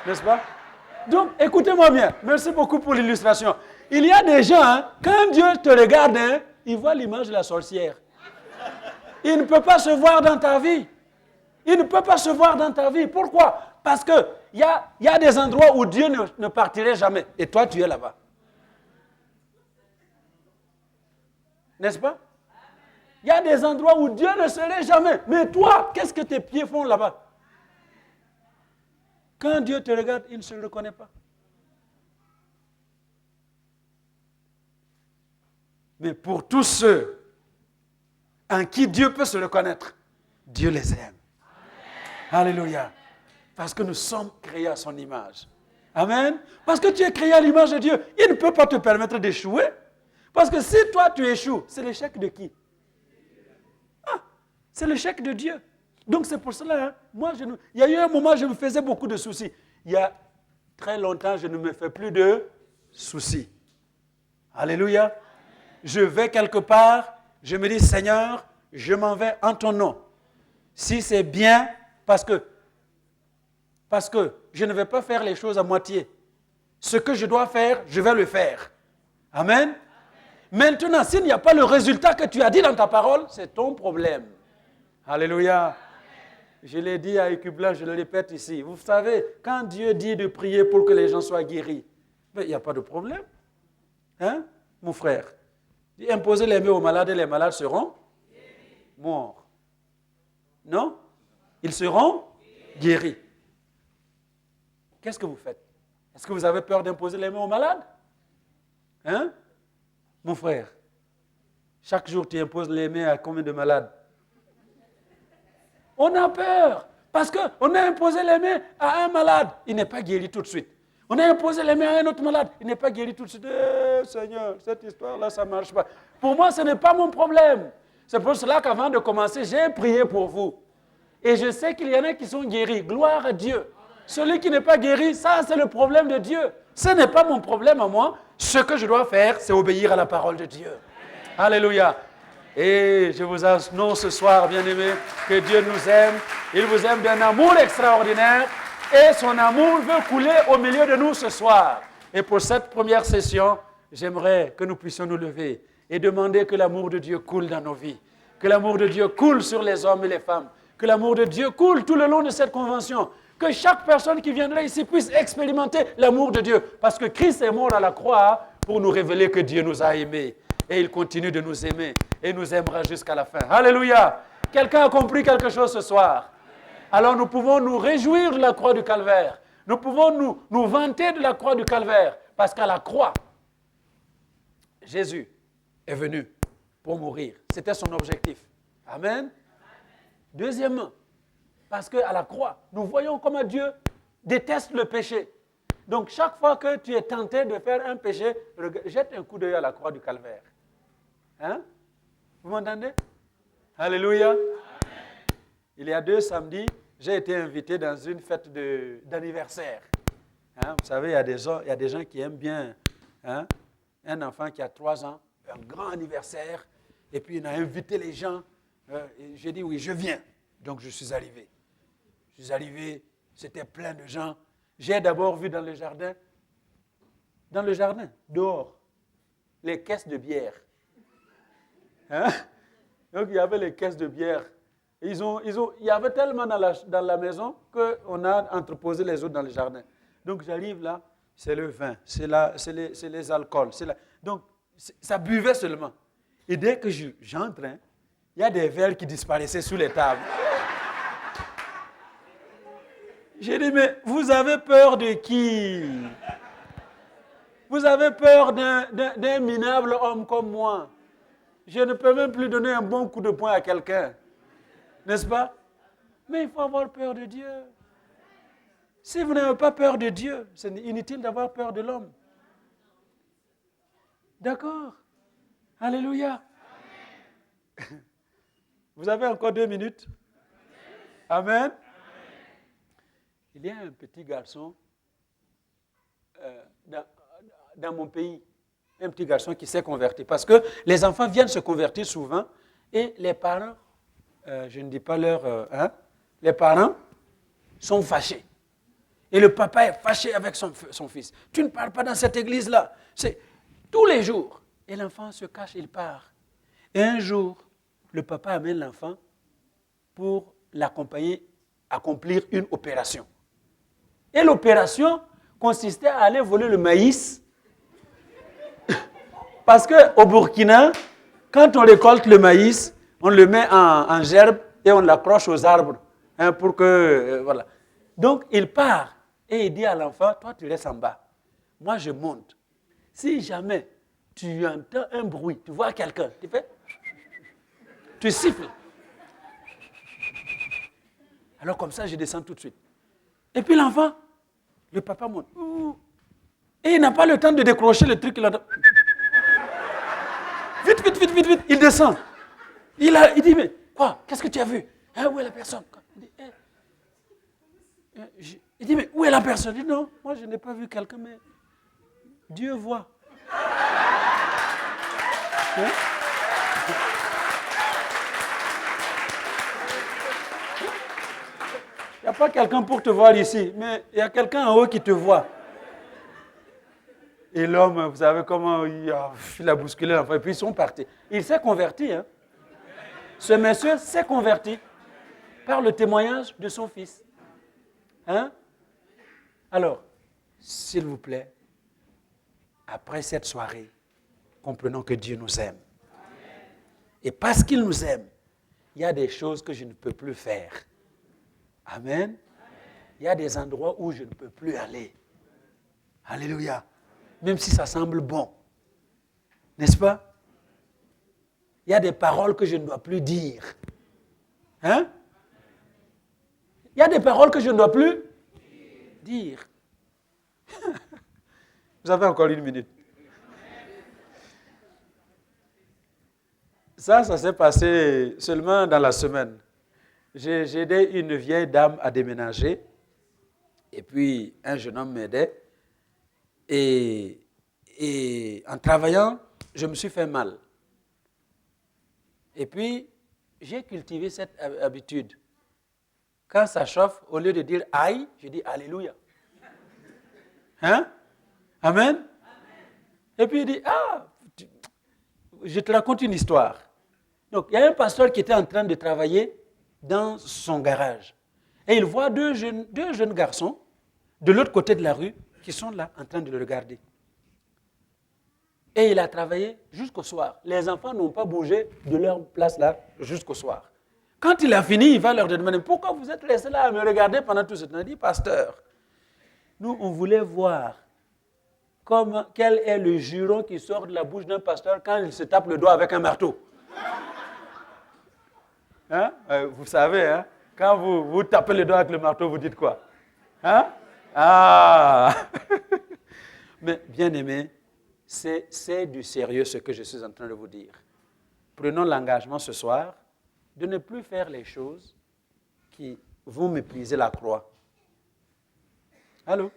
N'est-ce pas? Donc, écoutez-moi bien. Merci beaucoup pour l'illustration. Il y a des gens, quand Dieu te regarde, il voit l'image de la sorcière. Il ne peut pas se voir dans ta vie. Il ne peut pas se voir dans ta vie. Pourquoi? Parce qu'il y a des endroits où Dieu ne partirait jamais. Et toi, tu es là-bas. N'est-ce pas? Il y a des endroits où Dieu ne serait jamais. Mais toi, qu'est-ce que tes pieds font là-bas? Quand Dieu te regarde, il ne se reconnaît pas. Mais pour tous ceux en qui Dieu peut se reconnaître, Dieu les aime. Amen. Alléluia. Parce que nous sommes créés à son image. Amen. Parce que tu es créé à l'image de Dieu. Il ne peut pas te permettre d'échouer. Parce que si toi tu échoues, c'est l'échec de qui? C'est l'échec de Dieu. Donc c'est pour cela, moi, il y a eu un moment où je me faisais beaucoup de soucis. Il y a très longtemps, je ne me fais plus de soucis. Alléluia. Je vais quelque part, je me dis, Seigneur, je m'en vais en ton nom. Si c'est bien, parce que je ne vais pas faire les choses à moitié. Ce que je dois faire, je vais le faire. Amen. Maintenant, s'il n'y a pas le résultat que tu as dit dans ta parole, c'est ton problème. Alléluia. Je l'ai dit à Écublanc, je le répète ici. Vous savez, quand Dieu dit de prier pour que les gens soient guéris, il n'y a pas de problème. Hein, mon frère? Imposez les mains aux malades et les malades seront morts. Non? Ils seront guéris. Qu'est-ce que vous faites? Est-ce que vous avez peur d'imposer les mains aux malades? Hein? Mon frère, chaque jour tu imposes les mains à combien de malades? On a peur parce qu'on a imposé les mains à un malade, il n'est pas guéri tout de suite. On a imposé les mains à un autre malade, il n'est pas guéri tout de suite. Seigneur, cette histoire-là, ça ne marche pas. Pour moi, ce n'est pas mon problème. C'est pour cela qu'avant de commencer, j'ai prié pour vous. Et je sais qu'il y en a qui sont guéris. Gloire à Dieu. Celui qui n'est pas guéri, ça, c'est le problème de Dieu. Ce n'est pas mon problème à moi. Ce que je dois faire, c'est obéir à la parole de Dieu. Alléluia. Et je vous annonce ce soir, bien-aimés, que Dieu nous aime. Il vous aime d'un amour extraordinaire. Et son amour veut couler au milieu de nous ce soir. Et pour cette première session, j'aimerais que nous puissions nous lever et demander que l'amour de Dieu coule dans nos vies. Que l'amour de Dieu coule sur les hommes et les femmes. Que l'amour de Dieu coule tout le long de cette convention. Que chaque personne qui viendra ici puisse expérimenter l'amour de Dieu. Parce que Christ est mort à la croix pour nous révéler que Dieu nous a aimés. Et il continue de nous aimer. Et nous aimera jusqu'à la fin. Alléluia! Quelqu'un a compris quelque chose ce soir? Alors nous pouvons nous réjouir de la croix du Calvaire. Nous pouvons nous vanter de la croix du Calvaire. Parce qu'à la croix, Jésus est venu pour mourir. C'était son objectif. Amen. Deuxièmement, parce qu'à la croix, nous voyons comment Dieu déteste le péché. Donc chaque fois que tu es tenté de faire un péché, jette un coup d'œil à la croix du Calvaire. Hein? Vous m'entendez? Alléluia. Amen. Il y a 2 samedis, j'ai été invité dans une fête d'anniversaire. Hein? Vous savez, il y a des gens qui aiment bien, hein? Un enfant qui a 3 ans, un grand anniversaire, et puis il a invité les gens. Et j'ai dit oui, je viens. Donc je suis arrivé. C'était plein de gens. J'ai d'abord vu dans le jardin, dehors, les caisses de bière. Hein? Donc il y avait les caisses de bière. Il y avait tellement dans la maison qu'on a entreposé les autres dans le jardin. Donc j'arrive là, c'est le vin, c'est les alcools. Donc ça buvait seulement. Et dès que j'entre, hein, il y a des verres qui disparaissaient sous les tables. J'ai dit, mais vous avez peur de qui? Vous avez peur d'un minable homme comme moi. Je ne peux même plus donner un bon coup de poing à quelqu'un. N'est-ce pas? Mais il faut avoir peur de Dieu. Si vous n'avez pas peur de Dieu, c'est inutile d'avoir peur de l'homme. D'accord? Alléluia. Vous avez encore 2 minutes? Amen. Il y a un petit garçon dans mon pays, un petit garçon qui s'est converti. Parce que les enfants viennent se convertir souvent et les parents, je ne dis pas les parents sont fâchés. Et le papa est fâché avec son fils. Tu ne pars pas dans cette église-là. C'est tous les jours. Et l'enfant se cache, il part. Et un jour, le papa amène l'enfant pour l'accompagner, accomplir une opération. Et l'opération consistait à aller voler le maïs. Parce qu'au Burkina, quand on récolte le maïs, on le met en gerbe et on l'accroche aux arbres. Hein, pour que, voilà. Donc, il part et il dit à l'enfant, toi, tu restes en bas. Moi, je monte. Si jamais tu entends un bruit, tu vois quelqu'un, tu fais... Tu siffles. Alors comme ça, je descends tout de suite. Et puis l'enfant, le papa monte. Et il n'a pas le temps de décrocher le truc. Vite, il descend. Il dit, mais quoi? Qu'est-ce que tu as vu? Où est la personne? Il dit, Il dit, mais où est la personne? Il dit, non, moi je n'ai pas vu quelqu'un, mais Dieu voit. Hein? Il n'y a pas quelqu'un pour te voir ici, mais il y a quelqu'un en haut qui te voit. Et l'homme, vous savez comment il a bousculé l'enfant, et puis ils sont partis. Il s'est converti. Hein? Ce monsieur s'est converti par le témoignage de son fils. Hein? Alors, s'il vous plaît, après cette soirée, comprenons que Dieu nous aime. Et parce qu'il nous aime, il y a des choses que je ne peux plus faire. Amen. Il y a des endroits où je ne peux plus aller. Alléluia. Même si ça semble bon. N'est-ce pas? Il y a des paroles que je ne dois plus dire. Hein? Il y a des paroles que je ne dois plus dire. Vous avez encore 1 minute. Ça s'est passé seulement dans la semaine. J'ai aidé une vieille dame à déménager. Et puis, un jeune homme m'aidait. Et en travaillant, je me suis fait mal. Et puis, j'ai cultivé cette habitude. Quand ça chauffe, au lieu de dire aïe, je dis alléluia. Hein? Amen? Et puis il dit, je te raconte une histoire. Donc, il y a un pasteur qui était en train de travailler dans son garage. Et il voit deux jeunes garçons de l'autre côté de la rue qui sont là en train de le regarder. Et il a travaillé jusqu'au soir. Les enfants n'ont pas bougé de leur place là jusqu'au soir. Quand il a fini, il va leur demander, pourquoi vous êtes restés là à me regarder pendant tout ce temps? Il dit, pasteur, nous on voulait voir quel est le juron qui sort de la bouche d'un pasteur quand il se tape le doigt avec un marteau. Hein? Vous savez, hein? Quand vous tapez le doigt avec le marteau, vous dites quoi? Hein? Mais bien aimé, c'est du sérieux ce que je suis en train de vous dire. Prenons l'engagement ce soir de ne plus faire les choses qui vont mépriser la croix. Allô?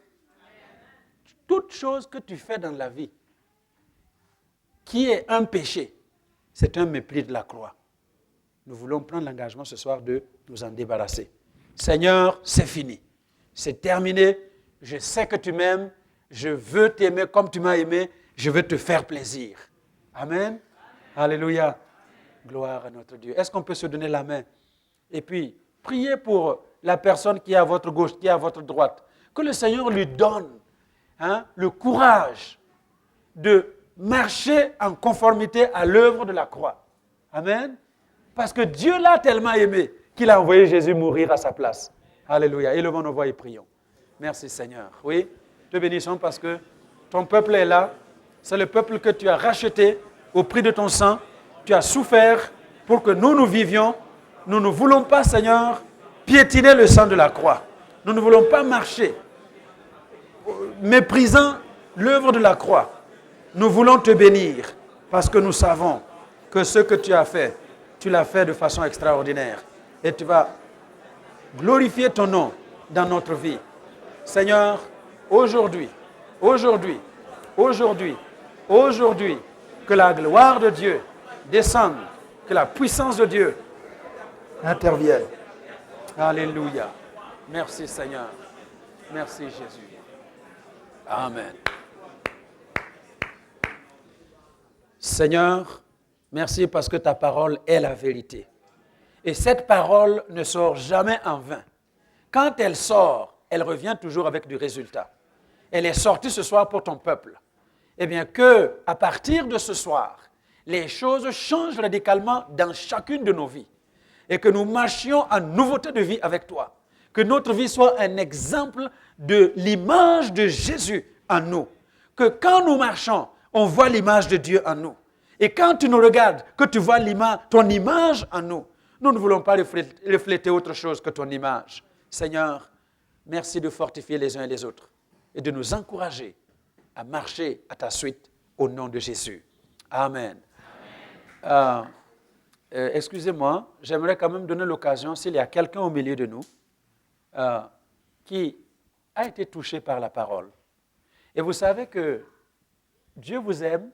Toute chose que tu fais dans la vie qui est un péché, c'est un mépris de la croix. Nous voulons prendre l'engagement ce soir de nous en débarrasser. Seigneur, c'est fini. C'est terminé. Je sais que tu m'aimes. Je veux t'aimer comme tu m'as aimé. Je veux te faire plaisir. Amen. Alléluia. Gloire à notre Dieu. Est-ce qu'on peut se donner la main? Et puis, priez pour la personne qui est à votre gauche, qui est à votre droite. Que le Seigneur lui donne le courage de marcher en conformité à l'œuvre de la croix. Amen. Parce que Dieu l'a tellement aimé qu'il a envoyé Jésus mourir à sa place. Alléluia. Élevons nos voix et prions. Merci Seigneur. Oui, te bénissons parce que ton peuple est là. C'est le peuple que tu as racheté au prix de ton sang. Tu as souffert pour que nous vivions. Nous ne voulons pas, Seigneur, piétiner le sang de la croix. Nous ne voulons pas marcher méprisant l'œuvre de la croix. Nous voulons te bénir parce que nous savons que ce que tu as fait, tu l'as fait de façon extraordinaire. Et tu vas glorifier ton nom dans notre vie. Seigneur, aujourd'hui, que la gloire de Dieu descende, que la puissance de Dieu intervienne. Alléluia. Merci Seigneur. Merci Jésus. Amen. Seigneur, merci parce que ta parole est la vérité. Et cette parole ne sort jamais en vain. Quand elle sort, elle revient toujours avec du résultat. Elle est sortie ce soir pour ton peuple. Eh bien, à partir de ce soir, les choses changent radicalement dans chacune de nos vies. Et que nous marchions en nouveauté de vie avec toi. Que notre vie soit un exemple de l'image de Jésus en nous. Que quand nous marchons, on voit l'image de Dieu en nous. Et quand tu nous regardes, que tu vois ton image en nous. Nous ne voulons pas refléter autre chose que ton image. Seigneur, merci de fortifier les uns et les autres et de nous encourager à marcher à ta suite au nom de Jésus. Amen. Excusez-moi, j'aimerais quand même donner l'occasion, s'il y a quelqu'un au milieu de nous qui a été touché par la parole. Et vous savez que Dieu vous aime,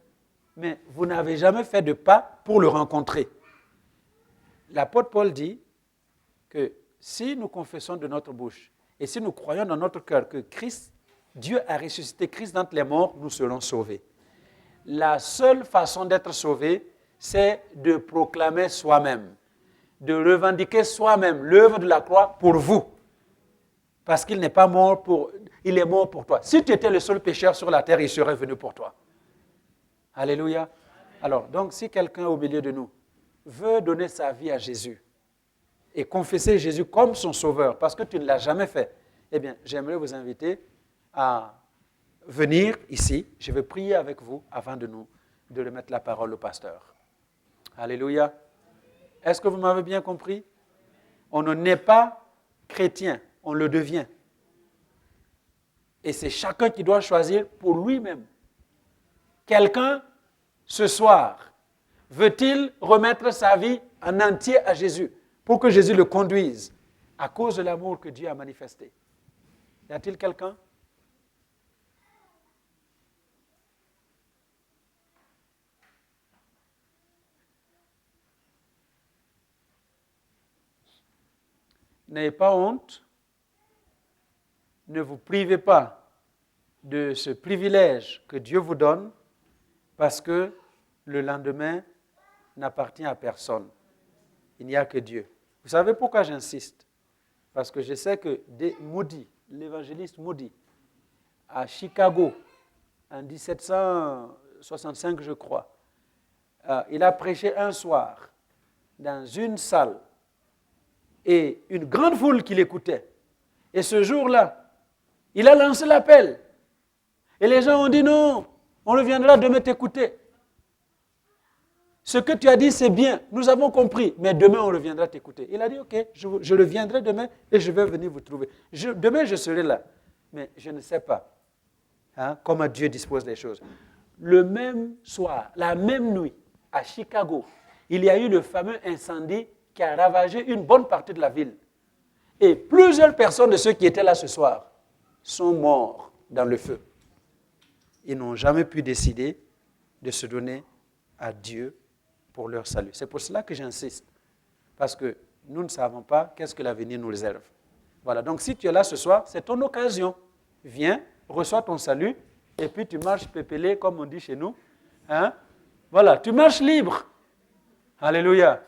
mais vous n'avez jamais fait de pas pour le rencontrer. L'apôtre Paul dit que si nous confessons de notre bouche et si nous croyons dans notre cœur que Dieu a ressuscité Christ d'entre les morts, nous serons sauvés. La seule façon d'être sauvé, c'est de proclamer soi-même, de revendiquer soi-même l'œuvre de la croix pour vous. Parce qu'il n'est pas mort il est mort pour toi. Si tu étais le seul pécheur sur la terre, il serait venu pour toi. Alléluia. Alors, donc, si quelqu'un au milieu de nous veut donner sa vie à Jésus et confesser Jésus comme son sauveur, parce que tu ne l'as jamais fait, eh bien, j'aimerais vous inviter à venir ici. Je vais prier avec vous avant de remettre la parole au pasteur. Alléluia. Est-ce que vous m'avez bien compris? On ne naît pas chrétien, on le devient. Et c'est chacun qui doit choisir pour lui-même. Quelqu'un, ce soir, veut-il remettre sa vie en entier à Jésus pour que Jésus le conduise à cause de l'amour que Dieu a manifesté? Y a-t-il quelqu'un? N'ayez pas honte. Ne vous privez pas de ce privilège que Dieu vous donne parce que le lendemain n'appartient à personne. Il n'y a que Dieu. Vous savez pourquoi j'insiste? Parce que je sais que Moody, l'évangéliste Moody, à Chicago, en 1765, je crois, il a prêché un soir dans une salle et une grande foule qui l'écoutait. Et ce jour-là, il a lancé l'appel. Et les gens ont dit non, on reviendra demain t'écouter. Ce que tu as dit, c'est bien, nous avons compris, mais demain on reviendra t'écouter. Il a dit, ok, je reviendrai demain et je vais venir vous trouver. Demain je serai là, mais je ne sais pas comment Dieu dispose des choses. Le même soir, la même nuit, à Chicago, il y a eu le fameux incendie qui a ravagé une bonne partie de la ville. Et plusieurs personnes de ceux qui étaient là ce soir sont morts dans le feu. Ils n'ont jamais pu décider de se donner à Dieu pour leur salut. C'est pour cela que j'insiste. Parce que nous ne savons pas qu'est-ce que l'avenir nous réserve. Voilà, donc si tu es là ce soir, c'est ton occasion. Viens, reçois ton salut, et puis tu marches pépélé, comme on dit chez nous. Voilà, tu marches libre. Alléluia.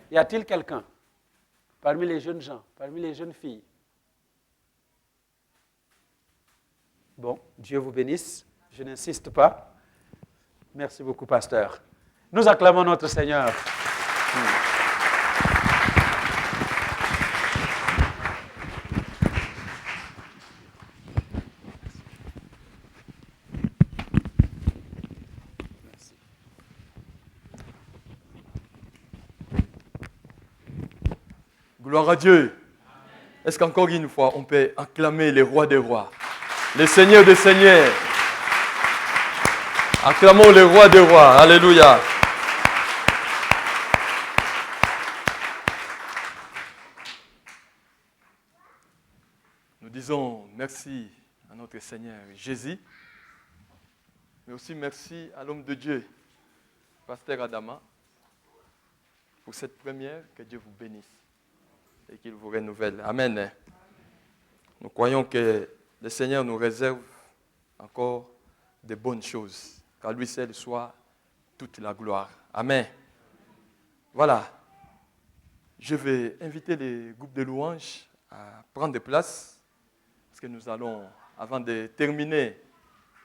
Y a-t-il quelqu'un parmi les jeunes gens, parmi les jeunes filles? Bon, Dieu vous bénisse. Je n'insiste pas. Merci beaucoup, pasteur. Nous acclamons notre Seigneur. Gloire à Dieu. Est-ce qu'encore une fois, on peut acclamer les rois des rois, les seigneurs des seigneurs? Acclamons les rois des rois. Alléluia. Nous disons merci à notre Seigneur Jésus, mais aussi merci à l'homme de Dieu, Pasteur Adama, pour cette première. Que Dieu vous bénisse et qu'il vous renouvelle. Amen. Nous croyons que le Seigneur nous réserve encore de bonnes choses, qu'à lui seul soit toute la gloire. Amen. Voilà. Je vais inviter les groupes de louanges à prendre place, parce que nous allons, avant de terminer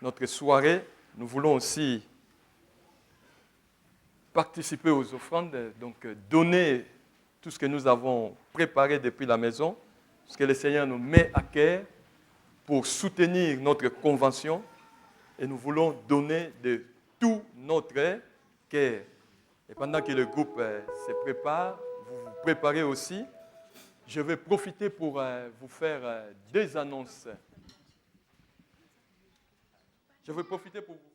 notre soirée, nous voulons aussi participer aux offrandes, donc donner tout ce que nous avons préparé depuis la maison, ce que le Seigneur nous met à cœur pour soutenir notre convention, et nous voulons donner de tout notre cœur. Et pendant que le groupe se prépare, vous vous préparez aussi, je vais profiter pour vous faire deux annonces. Je vais profiter pour vous